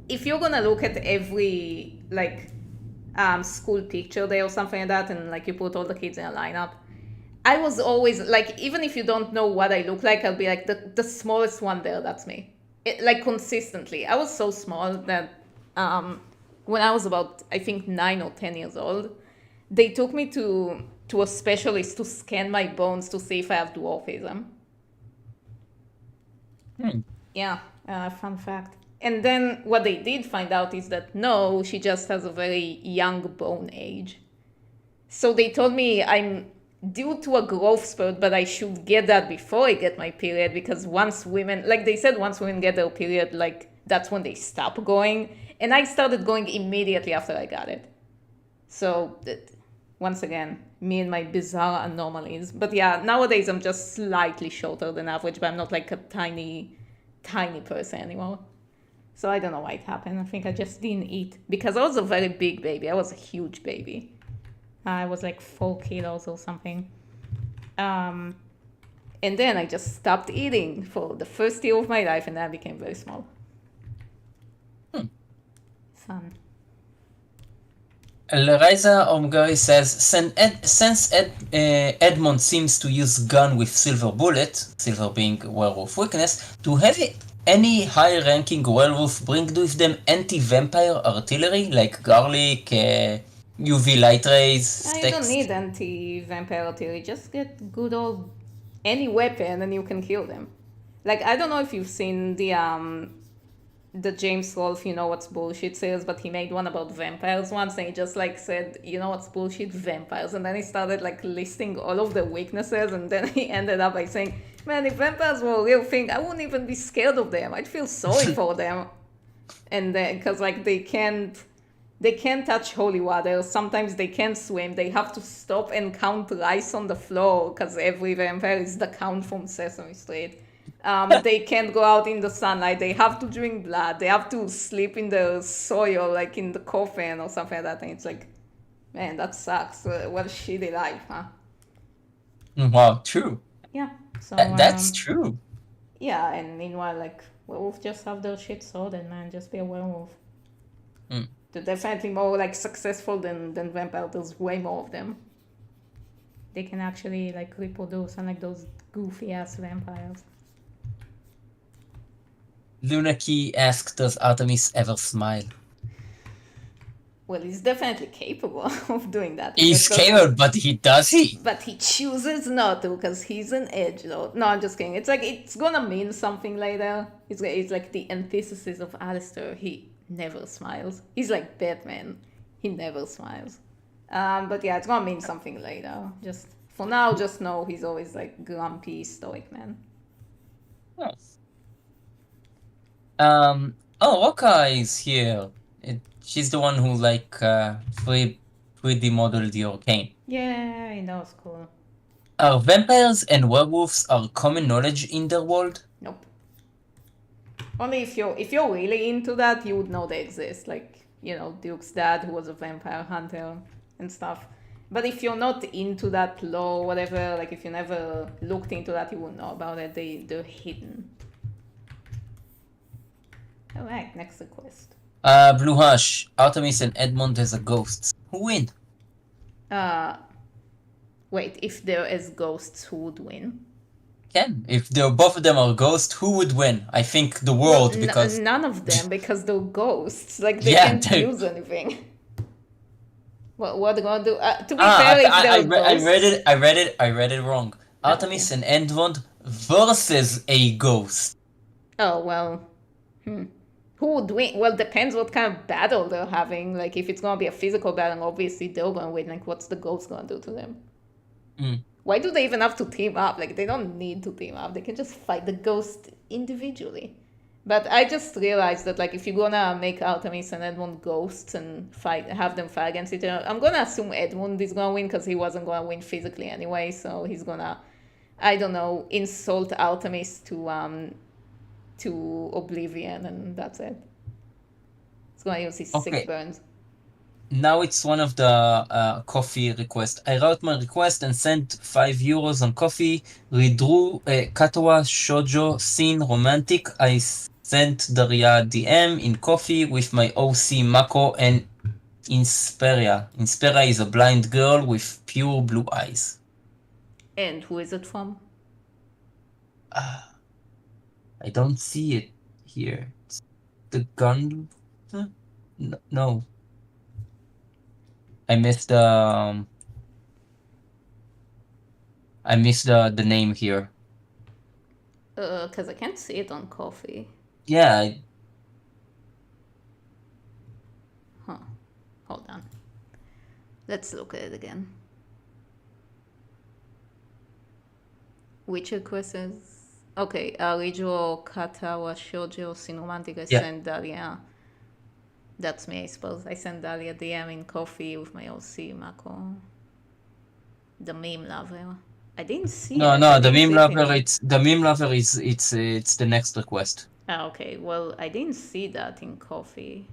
if you're gonna look at every like school picture day or something like that, and like you put all the kids in a lineup, I was always like, even if you don't know what I look like, I'll be like the smallest one there. That's me. Like consistently, I was so small that when I was about, I think 9 or 10 years old, they took me to a specialist to scan my bones to see if I have dwarfism. Yeah, fun fact. And then what they did find out is that no, she just has a very young bone age. So they told me I'm due to a growth spurt, but I should get that before I get my period, because once women, like they said, once women get their period, like that's when they stop going. And I started going immediately after I got it. So once again, me and my bizarre anomalies. But yeah, nowadays I'm just slightly shorter than average, but I'm not like a tiny person anymore. So I don't know why it happened. I think I just didn't eat because I was a very big baby. I was a huge baby. I was like 4 kilos or something. And then I just stopped eating for the first year of my life, and then I became very small. Fun. Larisa Omgari says, since Edmond seems to use gun with silver bullet, silver being werewolf weakness, to have any high-ranking werewolf bring with them anti-vampire artillery like garlic, UV light rays, You don't need anti-vampire artillery. Just get good old any weapon and you can kill them. Like, I don't know if you've seen the James Rolfe, you know what's bullshit series, but he made one about vampires once, and he just like said, you know what's bullshit? Vampires. And then he started like listing all of the weaknesses, and then he ended up by saying, man, if vampires were a real thing, I wouldn't even be scared of them. I'd feel sorry for them. And then, because like they can't touch holy water, sometimes they can't swim, they have to stop and count rice on the floor, because every vampire is the Count from Sesame Street. They can't go out in the sunlight, they have to drink blood, they have to sleep in the soil, like in the coffin or something like that, and it's like, man, that sucks. What a shitty life, huh? Wow, true. Yeah, so that's true. Yeah, and meanwhile, like, werewolves just have their shit sorted, man. Just be a werewolf. They're definitely more like successful than vampires. There's way more of them. They can actually like reproduce, unlike those goofy ass vampires. Lunaki asks, does Artemis ever smile? Well, he's definitely capable of doing that. He's capable, but does he? But he chooses not to because he's an edgelord. No, I'm just kidding. It's like, it's gonna mean something later. It's like the antithesis of Alistair. He never smiles. He's like Batman. He never smiles. But yeah, it's gonna mean something later. Just for now, just know he's always like grumpy, stoic man. Oh. Oh, Yokai is here. She's the one who like 3D modeled your cane. Yeah, I know, it's cool. Are vampires and werewolves are common knowledge in their world? Nope. Only if you're really into that, you would know they exist. Like, you know, Duke's dad who was a vampire hunter and stuff. But if you're not into that lore, whatever, like if you never looked into that, you wouldn't know about it. They're hidden. Alright, next request. Blue Hush, Artemis and Edmund as a ghost. Who win? Wait, if there is ghosts, who would win? Ken, if both of them are ghosts, who would win? I think the world, Well, because none of them, because they're ghosts. Like, they yeah, can't use anything. What they gonna do? To be fair, if they're ghosts... I read it wrong. Artemis and Edmund versus a ghost. Oh, well. Who would win? Well, depends what kind of battle they're having. Like, if it's gonna be a physical battle, obviously they're gonna win. Like, what's the ghost gonna do to them? Why do they even have to team up? Like, they don't need to team up. They can just fight the ghost individually. But I just realized that, like, if you're gonna make Artemis and Edmund ghosts and have them fight against each other, I'm gonna assume Edmund is gonna win because he wasn't gonna win physically anyway. So he's gonna, I don't know, insult Artemis to oblivion, and that's it. It's gonna use his sick burns. Now it's one of the coffee requests. I wrote my request and sent €5 on coffee. Redrew Katawa Shoujo Scene Romantic. I sent Daria DM in coffee with my OC Mako and Insperia. Insperia is a blind girl with pure blue eyes. And who is it from? I don't see it here. It's the gun? No. I missed the name here. Because I can't see it on coffee. Yeah. Huh. Hold on. Let's look at it again. Which request is... Okay, Rijo Katawa Shoujo Cinromantic. I sent Dalia. That's me, I suppose. I sent Dalia DM in coffee with my OC Mako. The meme lover. I didn't see it. No, the meme lover. It's the next request. Okay. Well, I didn't see that in coffee.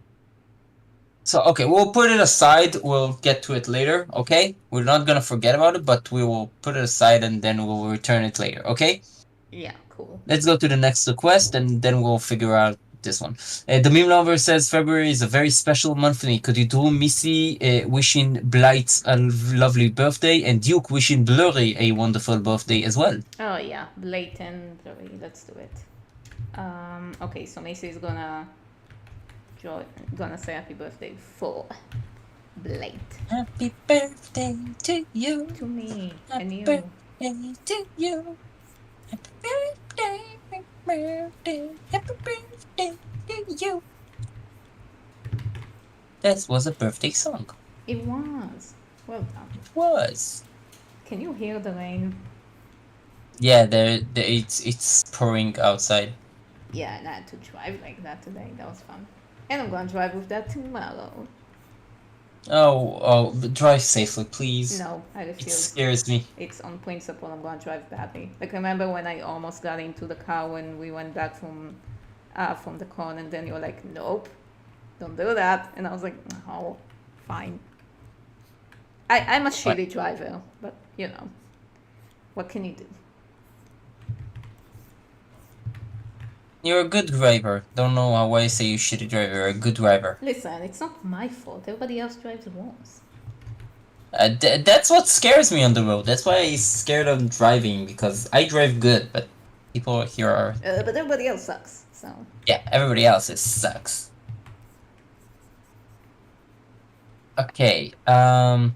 So okay, we'll put it aside. We'll get to it later. Okay, we're not gonna forget about it, but we will put it aside and then we'll return it later. Okay. Yeah. Cool. Let's go to the next request and then we'll figure out this one. The meme lover says February is a very special month for me. Could you do Missy wishing Blight a lovely birthday and Duke wishing Blurry a wonderful birthday as well? Oh yeah, blatant Blurry. Let's do it. Okay, so Macy is gonna say happy birthday for Blight. Happy birthday to you. To me. Happy and you. Birthday to you. Happy birthday, happy birthday, happy birthday to you. That was a birthday song. It was. Well done. It was. Can you hear the rain? Yeah, it's pouring outside. Yeah, and I had to drive like that today. That was fun. And I'm gonna drive with that tomorrow. Oh, drive safely, please. No, I refuse. It scares me. It's on principle. I'm gonna drive badly. Like, remember when I almost got into the car when we went back from the con, and then you're like, nope, don't do that. And I was like, oh, fine. I'm a shitty driver, but you know, what can you do? You're a good driver. Don't know why I say you shitty driver. You're a good driver. Listen, it's not my fault. Everybody else drives worse. That's what scares me on the road. That's why I'm scared of driving, because I drive good, but people here are... But everybody else sucks, so... Yeah, everybody else sucks. Okay, may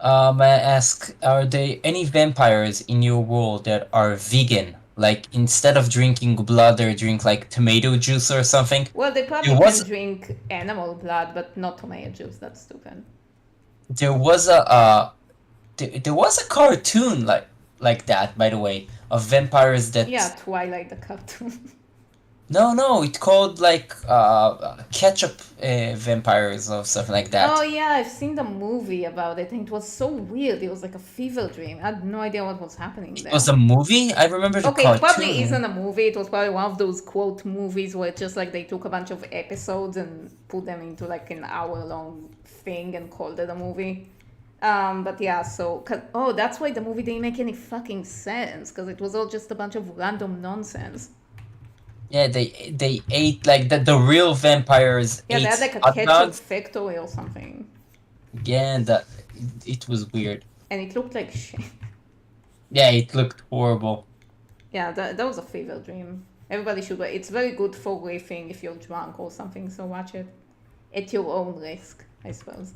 I ask, are there any vampires in your world that are vegan? like instead of drinking blood, they drink like tomato juice or something. Well, they There probably can was drink animal blood, but not tomato juice. That's stupid. there was a there was a cartoon like that, by the way, of vampires Yeah, that Twilight the cartoon. no, it called like ketchup vampires or something like Oh that. yeah, I've seen the movie about it, and it was so weird. It was like a fever dream. I had no idea what was happening It there. was a movie. I remember the Okay, it probably cartoon. isn't a movie. It was probably one of those quote movies where just like they took a bunch of episodes and put them into like an hour-long thing and called it a movie. But yeah, oh, that's why the movie didn't make any fucking sense because it was all just a bunch of random nonsense. Yeah, they ate like the real vampires Yeah, they had ate like a hot ketchup dogs. factory or something, Yeah, and that it was weird. and it looked like shit. Yeah, it looked horrible. Yeah, that was a fever dream. Everybody should. It's very good for riffing if you're drunk or something. So watch it at your own risk, I suppose.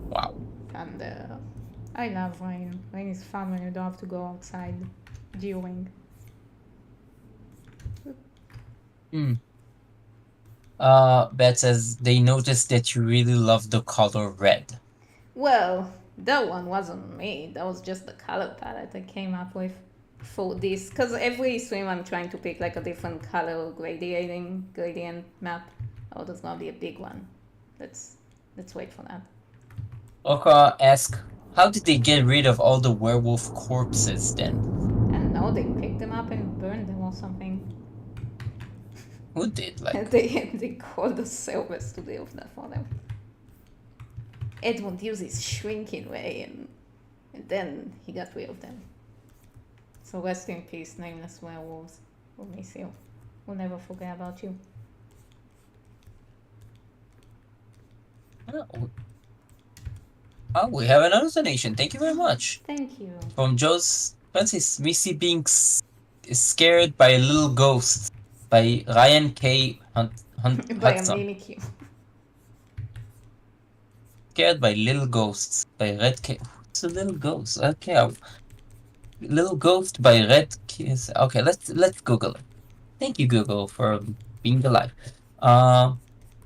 Wow. And I love rain. Rain is fun when you don't have to go outside during. Hmm. Beth says they noticed that you really love the color red. Well, that one wasn't me. That was just the color palette I came up with for this. Because every swim I'm trying to pick like a different color gradient map. Oh, there's gonna be a big one. Let's wait for that. Oka asks, how did they get rid of all the werewolf corpses then? And now they picked them up and burned them or something. Who did? Like, they called the servers to deal with that for them. Edmund used his shrinking ray and then he got rid of them. So rest in peace, nameless werewolves. We'll miss you. We'll never forget about you. oh, we have another donation. Thank you very much. Thank you. From Joe's Francis, Missy being scared by a little ghost by Ryan K. By a Hudson. mimic. Scared by little ghosts by Red K. Who's a little ghost? Okay, little ghost by Red Kiss. Okay, let's Google it. Thank you, Google, for being alive.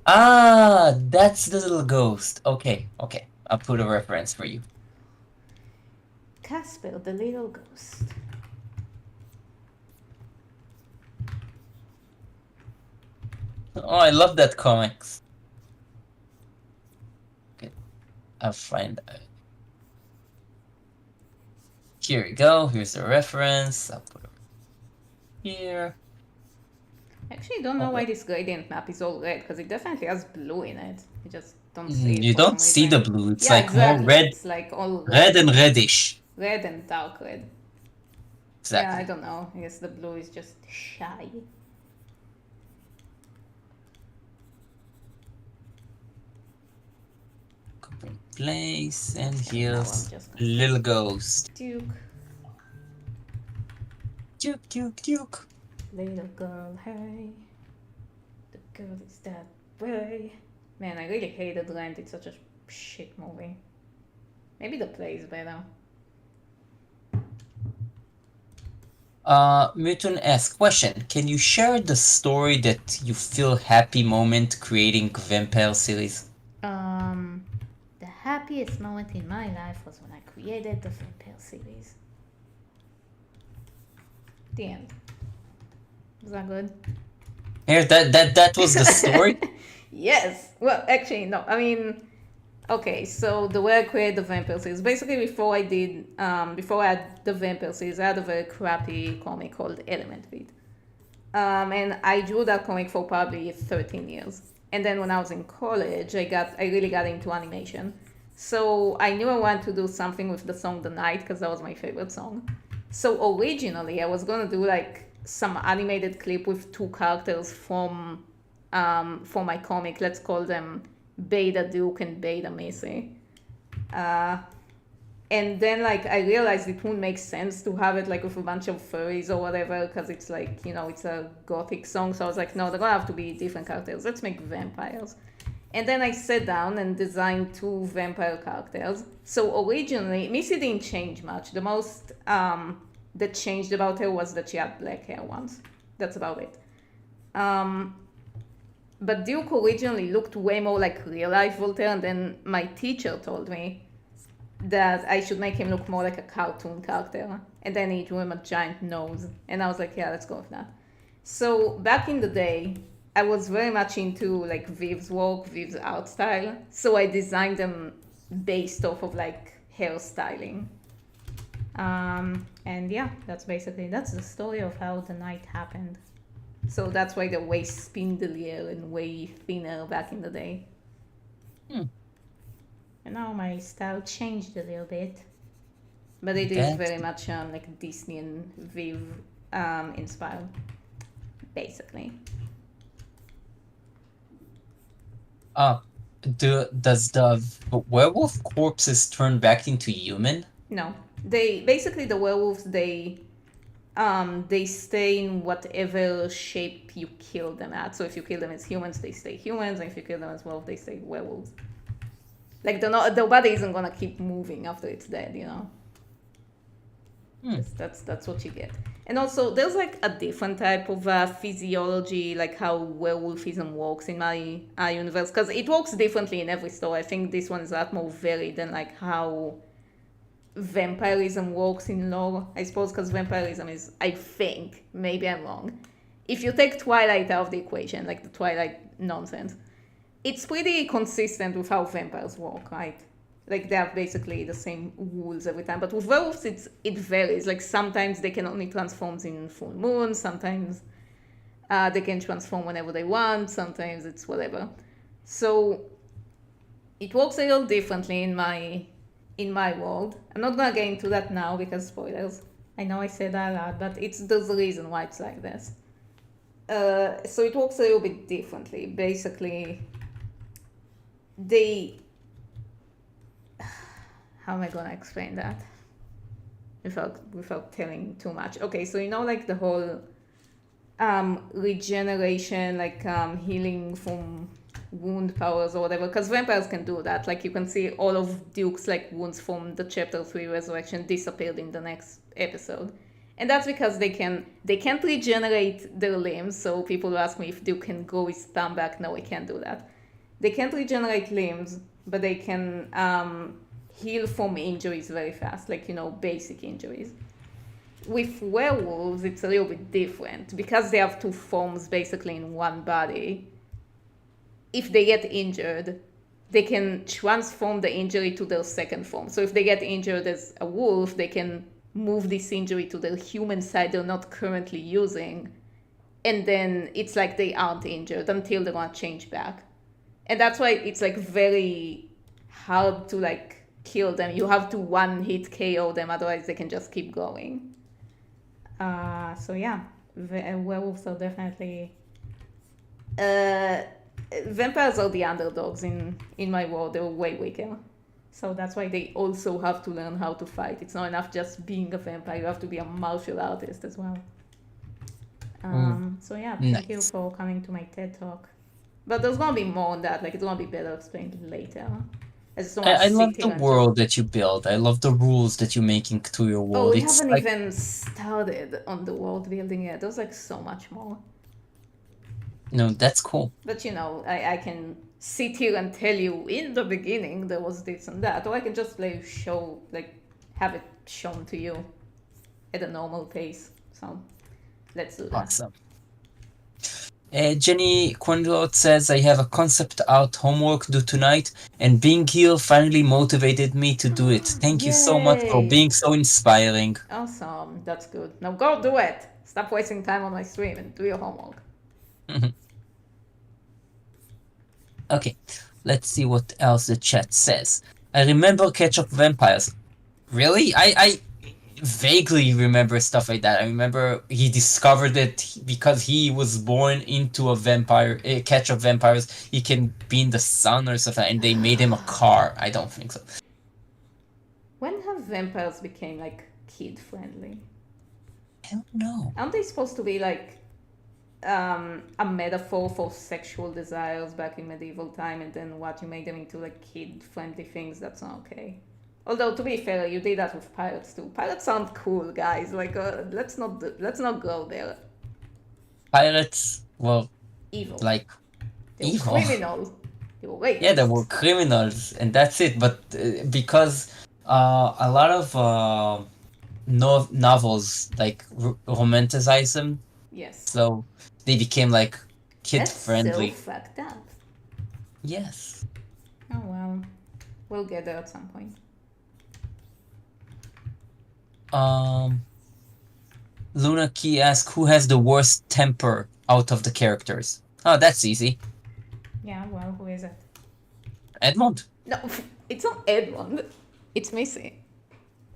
That's the little ghost. Okay. I'll put a reference for you. Casper, the little ghost. Oh, I love that comics. Okay, I'll find. Here we go. Here's the reference. I'll put it here. I actually don't know why this gradient map is all red, because it definitely has blue in it. You just don't see it You for some don't see the reason. blue. It's Yeah, like more exactly. red, It's like all red and reddish. red and dark red. Exactly. Yeah, I don't know. I guess the blue is just shy. Copy place, and Okay, here's now I'm just little ghost. Duke. Duke. Little girl, hey. The girl is that way. Man, I really hated Rent. It's such a shit movie. Maybe the play is better. Mutun asks, question, can you share the story that you feel happy moment creating Vampire series? The happiest moment in my life was when I created the Vampire series. The end. Was that good? Here, that was the story? Yes. Well, actually, no. I mean, okay. So the way I created the Vampire series, basically, before I had the Vampire series, I had a very crappy comic called Element Beat. And I drew that comic for probably 13 years. And then when I was in college, I really got into animation. So I knew I wanted to do something with the song The Night because that was my favorite song. So originally I was gonna do like some animated clip with two characters from for my comic. Let's call them Beta Duke and Beta Missy. And then like I realized it wouldn't make sense to have it like with a bunch of furries or whatever because it's like, you know, it's a gothic song. So I was like, no, they're gonna have to be different characters. Let's make vampires. And then I sat down and designed two vampire characters. So originally, Missy didn't change much. The most that changed about her was that she had black hair once. That's about it. Um, but Duke originally looked way more like real life Voltaire, and then my teacher told me that I should make him look more like a cartoon character. And then he drew him a giant nose. And I was like, yeah, let's go with that. So back in the day, I was very much into like Viv's work, Viv's art style. So I designed them based off of like hairstyling. And yeah, that's the story of how the night happened. So that's why they're way spindlier and way thinner back in the day. Hmm. And now my style changed a little bit, but it is That very much like Disney and Viv inspired, basically. does the werewolf corpses turn back into human? No, they basically the werewolves they stay in whatever shape you kill them at. So if you kill them as humans, they stay humans, and if you kill them as wolves, they stay werewolves. Like the body isn't gonna keep moving after it's dead, you know. That's what you get. And also, there's like a different type of physiology, like how werewolfism works in my universe, because it works differently in every story. I think this one is a lot more varied than like how vampirism works in lore, I suppose, because vampirism is, I think, maybe I'm wrong. If you take Twilight out of the equation, like the Twilight nonsense, it's pretty consistent with how vampires work, right? Like they have basically the same rules every time. But with werewolves, it varies. Like sometimes they can only transform in full moon. Sometimes they can transform whenever they want. Sometimes it's whatever. So it works a little differently in my world. I'm not gonna get into that now because spoilers. I know I said that a lot, but there's a reason why it's like this. So it works a little bit differently. Basically, how am I gonna explain that without telling too much? Okay, so you know, like the whole regeneration, like healing from wound powers or whatever, because vampires can do that. Like you can see all of Duke's like wounds from the chapter 3 resurrection disappeared in the next episode. And that's because they can't regenerate their limbs. So people ask me if Duke can grow his thumb back. No, he can't do that. They can't regenerate limbs, but they can heal from injuries very fast, like, you know, basic injuries. With werewolves, it's a little bit different because they have two forms basically in one body. If they get injured, they can transform the injury to their second form. So if they get injured as a wolf, they can move this injury to their human side they're not currently using. And then it's like they aren't injured until they're gonna change back. And that's why it's like very hard to like kill them. You have to one hit KO them, otherwise they can just keep going. So yeah, werewolves are definitely vampires are the underdogs in my world. They're way weaker, so that's why they also have to learn how to fight. It's not enough just being a vampire, you have to be a martial artist as well. So yeah, thank you for coming to my TED talk. But there's gonna be more on that, like it's gonna be better explained later. I love the world that you build. I love the rules that you're making to your world. Oh, we haven't even started on the world building yet. There's like so much more. No, that's cool. But you know, I can sit here and tell you in the beginning there was this and that, or I can just have it shown to you at a normal pace. So let's do that. Awesome. Jenny Quinlot says, I have a concept art homework due tonight, and being here finally motivated me to do it. Thank you so much for being so inspiring. Awesome, that's good. Now go do it. Stop wasting time on my stream and do your homework. Okay, let's see what else the chat says. I remember Ketchup Vampires. Really? I vaguely remember stuff like that. I remember he discovered it because he was born into a vampire, Ketchup Vampires. He can be in the sun or something, and they made him a car. I don't think so. When have vampires became like kid friendly? I don't know. Aren't they supposed to be like a metaphor for sexual desires back in medieval time, and then what you made them into like kid-friendly things. That's not okay. Although to be fair, you did that with pirates too. Pirates sound cool, guys. Like, let's not go there. Pirates were Evil. like They were evil. criminals. They were Yeah, they were rapists. criminals, and that's it. But because a lot of novels like romanticize them, Yes. so they became like kid That's so friendly. fucked up. Yes. Oh well. We'll get there at some point. Um, Luna Key asks, who has the worst temper out of the characters? Oh, that's easy. Yeah, well, who is it? Edmond. No, it's not Edmund. It's Missy.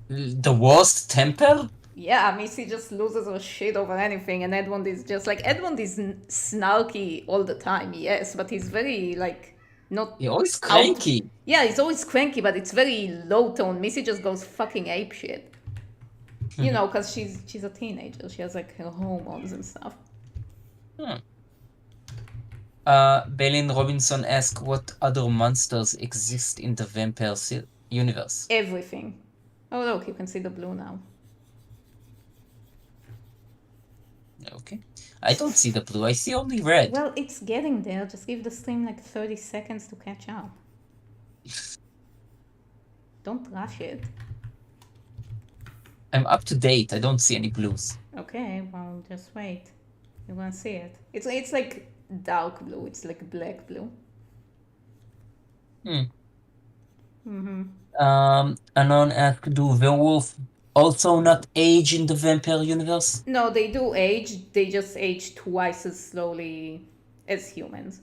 The worst temper? Yeah, Missy just loses her shit over anything, and Edmund is just like Edmund is snarky all the time, yes, but he's very like not You're always out. cranky. Yeah, he's always cranky, but it's very low tone. Missy just goes fucking ape shit. You know, because she's a teenager. She has like her hormones and stuff. Hmm. Belin Robinson asks, what other monsters exist in the vampire universe? Everything. Oh look, you can see the blue now. Okay. I don't see the blue, I see only red. Well, it's getting there. Just give the stream like 30 seconds to catch up. Don't rush it. I'm up to date, I don't see any blues. Okay, well, just wait. You're gonna see it. It's like dark blue. It's like black blue. Anon asks, do werewolf also not age in the vampire universe? No, they do age. They just age twice as slowly as humans.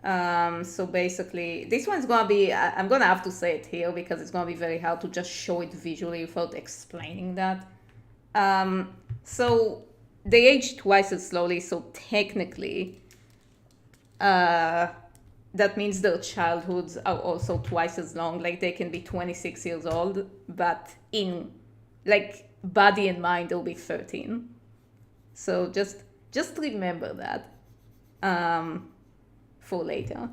So basically, this one's gonna be. I'm gonna have to say it here because it's gonna be very hard to just show it visually without explaining that. So they age twice as slowly. So technically, that means their childhoods are also twice as long. Like they can be 26 years old, but in like body and mind they'll be 13. So just remember that for later.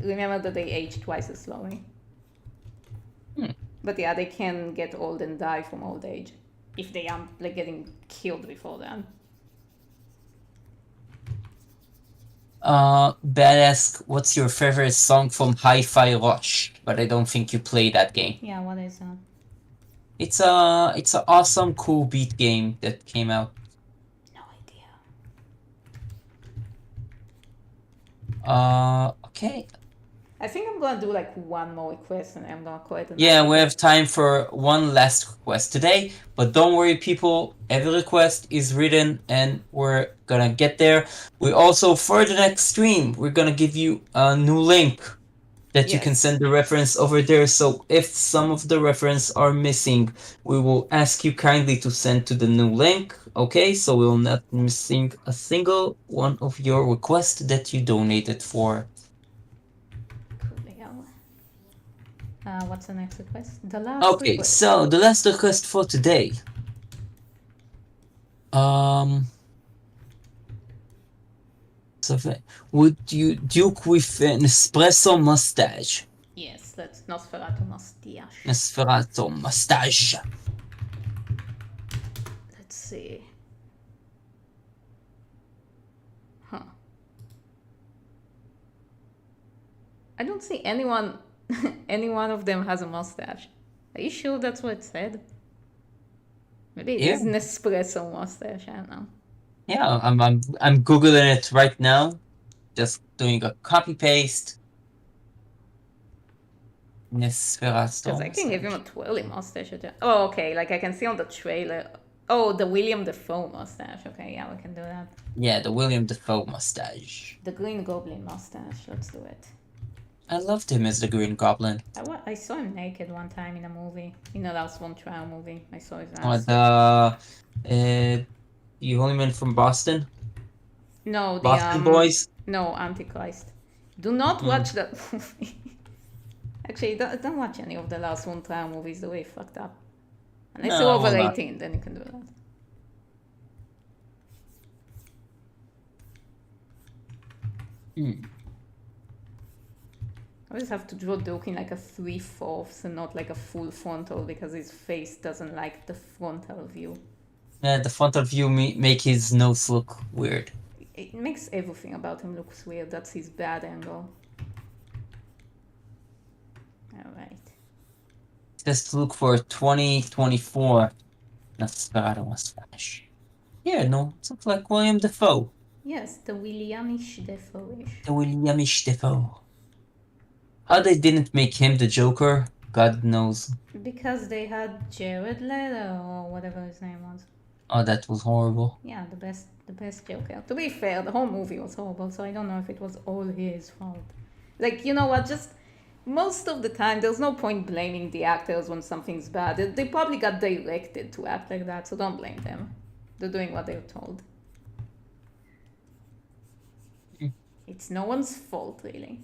Remember that they age twice as slowly. But yeah, they can get old and die from old age if they are like getting killed before then. Badass, what's your favorite song from Hi-Fi Rush? But I don't think you play that game. Yeah, what is that? It's a awesome, cool beat game that came out. No idea. Okay. I think I'm gonna do like one more request and I'm gonna call it. Yeah, we have time for one last request today, but don't worry, people. Every request is written, and we're gonna get there. We also, for the next stream, we're gonna give you a new link that you can Yes. send the reference over there. So if some of the reference are missing, we will ask you kindly to send to the new link. Okay, so we'll not missing a single one of your requests that you donated for. What's the next request? The last Okay, request. so the last request for today. So would you duke with an espresso mustache? Yes, that's Nosferatu mustache. Nosferatu mustache. Let's see. Huh. I don't see anyone. Any one of them has a mustache. Are you sure that's what it said? Maybe it is an espresso mustache. I don't know. Yeah, I'm googling it right now. Just doing a copy paste. Nosferatu. Because I can give him a twirly mustache. Oh, okay. Like I can see on the trailer. Oh, the William Dafoe mustache. Okay, yeah, we can do that. Yeah, the William Dafoe mustache. The Green Goblin mustache. Let's do it. I loved him as the Green Goblin. I saw him naked one time in a movie. In the Last One Trial movie. I saw his Oh, ass. You Only Man from Boston? No, the Boston Boys? No, Antichrist. Do not watch that movie. Actually, don't watch any of the Last One Trial movies. The way fucked up. Unless you're over 18, then you can do that. Hmm. I just have to draw Doki in like a 3/4 and not like a full frontal because his face doesn't like the frontal view. Yeah, the frontal view make his nose look weird. It makes everything about him look weird. That's his bad angle. Alright. Just look for 2024 Nosferatu mustache. Yeah, no, it looks like William Defoe. Yes, the Williamish Defoe-ish. The Williamish Defoe. How they didn't make him the Joker, God knows. Because they had Jared Leto or whatever his name was. Oh, that was horrible. Yeah, the best Joker. To be fair, the whole movie was horrible, so I don't know if it was all his fault. Like, you know what? Just most of the time, there's no point blaming the actors when something's bad. They probably got directed to act like that, so don't blame them. They're doing what they're told. It's no one's fault, really.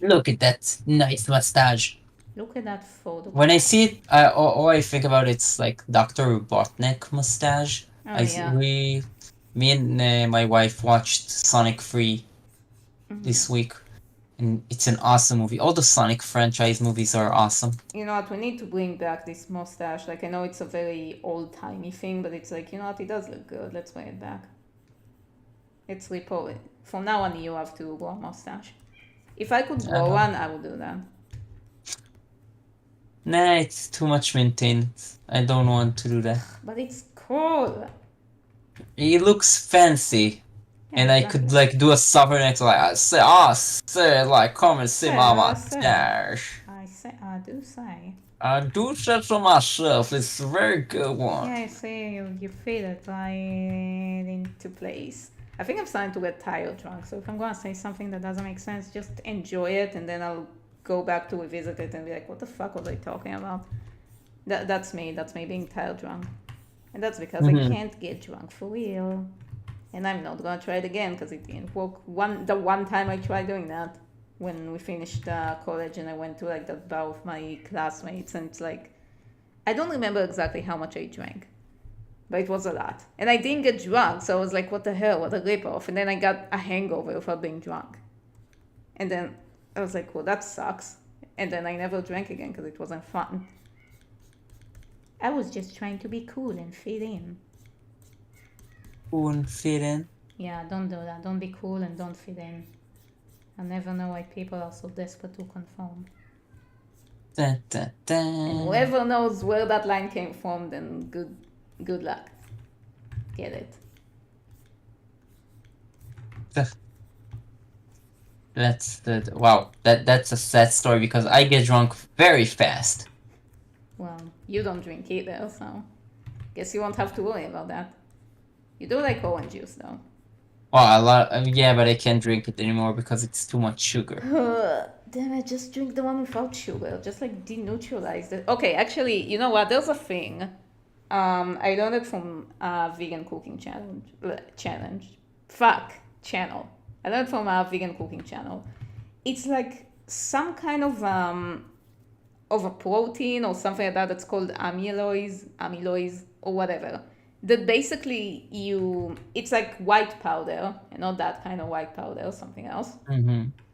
Look at that nice mustache. Look at that photo. When I see it, all I think about it's like Dr. Robotnik mustache. Oh, yeah. Me and my wife watched Sonic 3 this week, and it's an awesome movie. All the Sonic franchise movies are awesome. You know what? We need to bring back this mustache. Like, I know it's a very old-timey thing, but it's like, you know what? It does look good. Let's bring it back. It's repo. From now on, you have to grow a mustache. If I could grow one, I would do that. Nah, it's too much maintenance. I don't want to do that. But it's cool. It looks fancy. Yeah, And I exactly. could like do a southern accent like I say like come and see my mustache. I do say. I do that for myself. It's a very good one. Yeah, I see you feel it right into place. I think I'm starting to get tired drunk, so if I'm gonna say something that doesn't make sense, just enjoy it and then I'll go back to revisit it and be like, what the fuck was I talking about? That's me being tired drunk. And that's because I can't get drunk for real. And I'm not gonna try it again because it didn't work. The one time I tried doing that, when we finished college and I went to like the bar with my classmates, and it's like, I don't remember exactly how much I drank, but it was a lot. And I didn't get drunk, so I was like, what the hell, what a ripoff. And then I got a hangover without being drunk. And then I was like, well, that sucks. And then I never drank again because it wasn't fun. I was just trying to be cool and fit in. Cool and fit in. Yeah, don't do that. Don't be cool and don't fit in. I never know why people are so desperate to conform. Dun, dun, dun. And whoever knows where that line came from, then good luck. Get it. That's a sad story because I get drunk very fast. Well, you don't drink either, so guess you won't have to worry about that. You do like orange juice, though. Well, yeah, but I can't drink it anymore because it's too much sugar. Damn it, just drink the one without sugar. Just like deneutralize it. Okay, actually, you know what? There's a thing. I learned it from a vegan cooking channel. I learned from a vegan cooking channel. It's like some kind of a protein or something like that that's called amyloids or whatever. That basically it's like white powder, and not that kind of white powder, something else.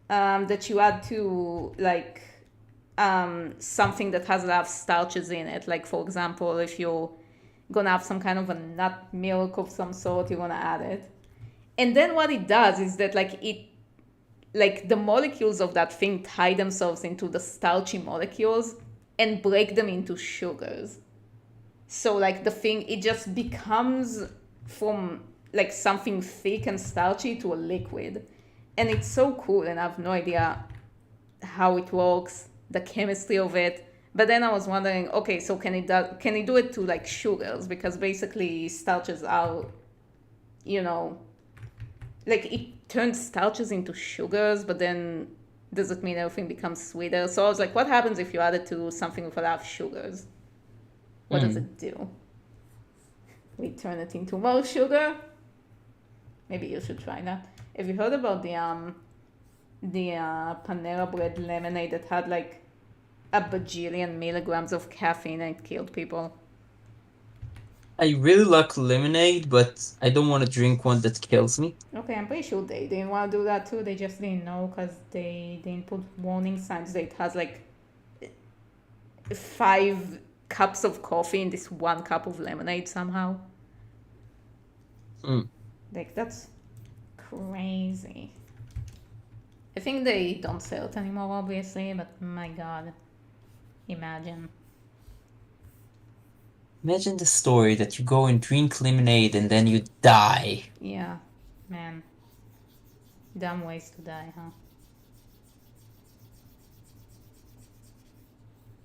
That you add to like something that has a lot of starches in it. Like, for example, if you're gonna have some kind of a nut milk of some sort, you're gonna add it. And then what it does is that like the molecules of that thing tie themselves into the starchy molecules and break them into sugars. So like the thing, it just becomes from like something thick and starchy to a liquid. And it's so cool, and I have no idea how it works, the chemistry of it. But then I was wondering, okay, so can it do it to like sugars? Because basically starches are, like it turns starches into sugars, but then does it mean everything becomes sweeter? So I was like, what happens if you add it to something with a lot of sugars? What does it do? We turn it into more sugar? Maybe you should try that. Have you heard about the Panera Bread lemonade that had like a bajillion milligrams of caffeine and it killed people? I really like lemonade, but I don't want to drink one that kills me. Okay, I'm pretty sure they didn't want to do that too. They just didn't know because they didn't put warning signs that it has like 5 cups of coffee in this 1 cup of lemonade somehow. Mm. Like, that's crazy. I think they don't sell it anymore, obviously, but my god. Imagine. Imagine the story that you go and drink lemonade and then you die. Yeah, man. Dumb ways to die, huh?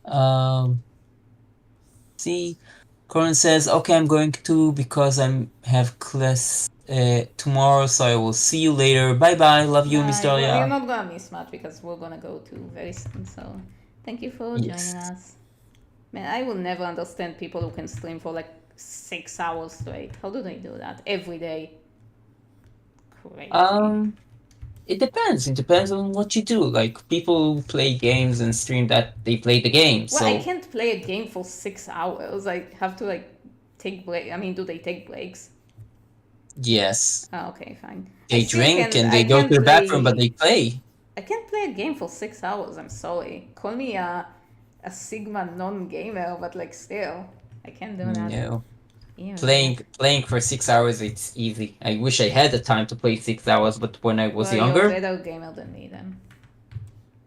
Um, See, Corin says, "Okay, I'm going to because I'm have class tomorrow, so I will see you later. Bye bye. Love you, Miss Bye. Well, you're Dahlia." not gonna miss much because we're gonna go to very soon, so thank you for joining Yes. us. Man, I will never understand people who can stream for like 6 hours straight. How do they do that every day? Crazy. Um, it depends. It depends on what you do. Like people who play games and stream that they play the game. Well, I So can't play a game for 6 hours. I have to like take break. I mean, do they take breaks? yes, Oh, okay, fine. I they still drink can. and I they go can to the bathroom, but play. they play. I can't play a game for 6 hours. I'm sorry. Call me a Sigma non-gamer, but like still, I can't do that. No. Even. Playing for 6 hours, it's easy. I wish I had the time to play 6 hours, but when I was Well, you're a younger, better gamer than me then.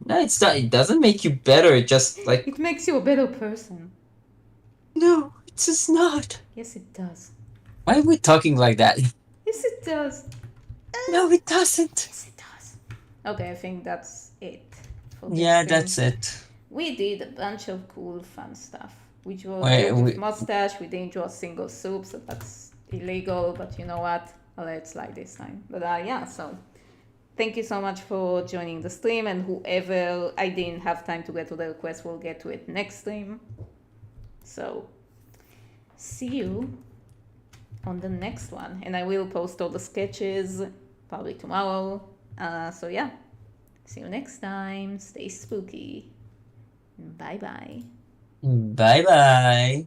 no, it's not. It doesn't make you better. It just like It makes you a better person. no, it does not. Yes, it does. Why are we talking like that? Yes, it does. No, it doesn't. Yes, it does. Okay, I think that's it for this Yeah, stream. that's it. We did a bunch of cool, fun stuff. We drew a We, dude with we, mustache. We didn't draw a single soup, so that's illegal. But you know what? I'll let it slide this time. But yeah, so thank you so much for joining the stream. And whoever I didn't have time to get to the request, we'll get to it next stream. So see you on the next one. And I will post all the sketches probably tomorrow. So yeah, see you next time. Stay spooky. Bye bye. bye bye.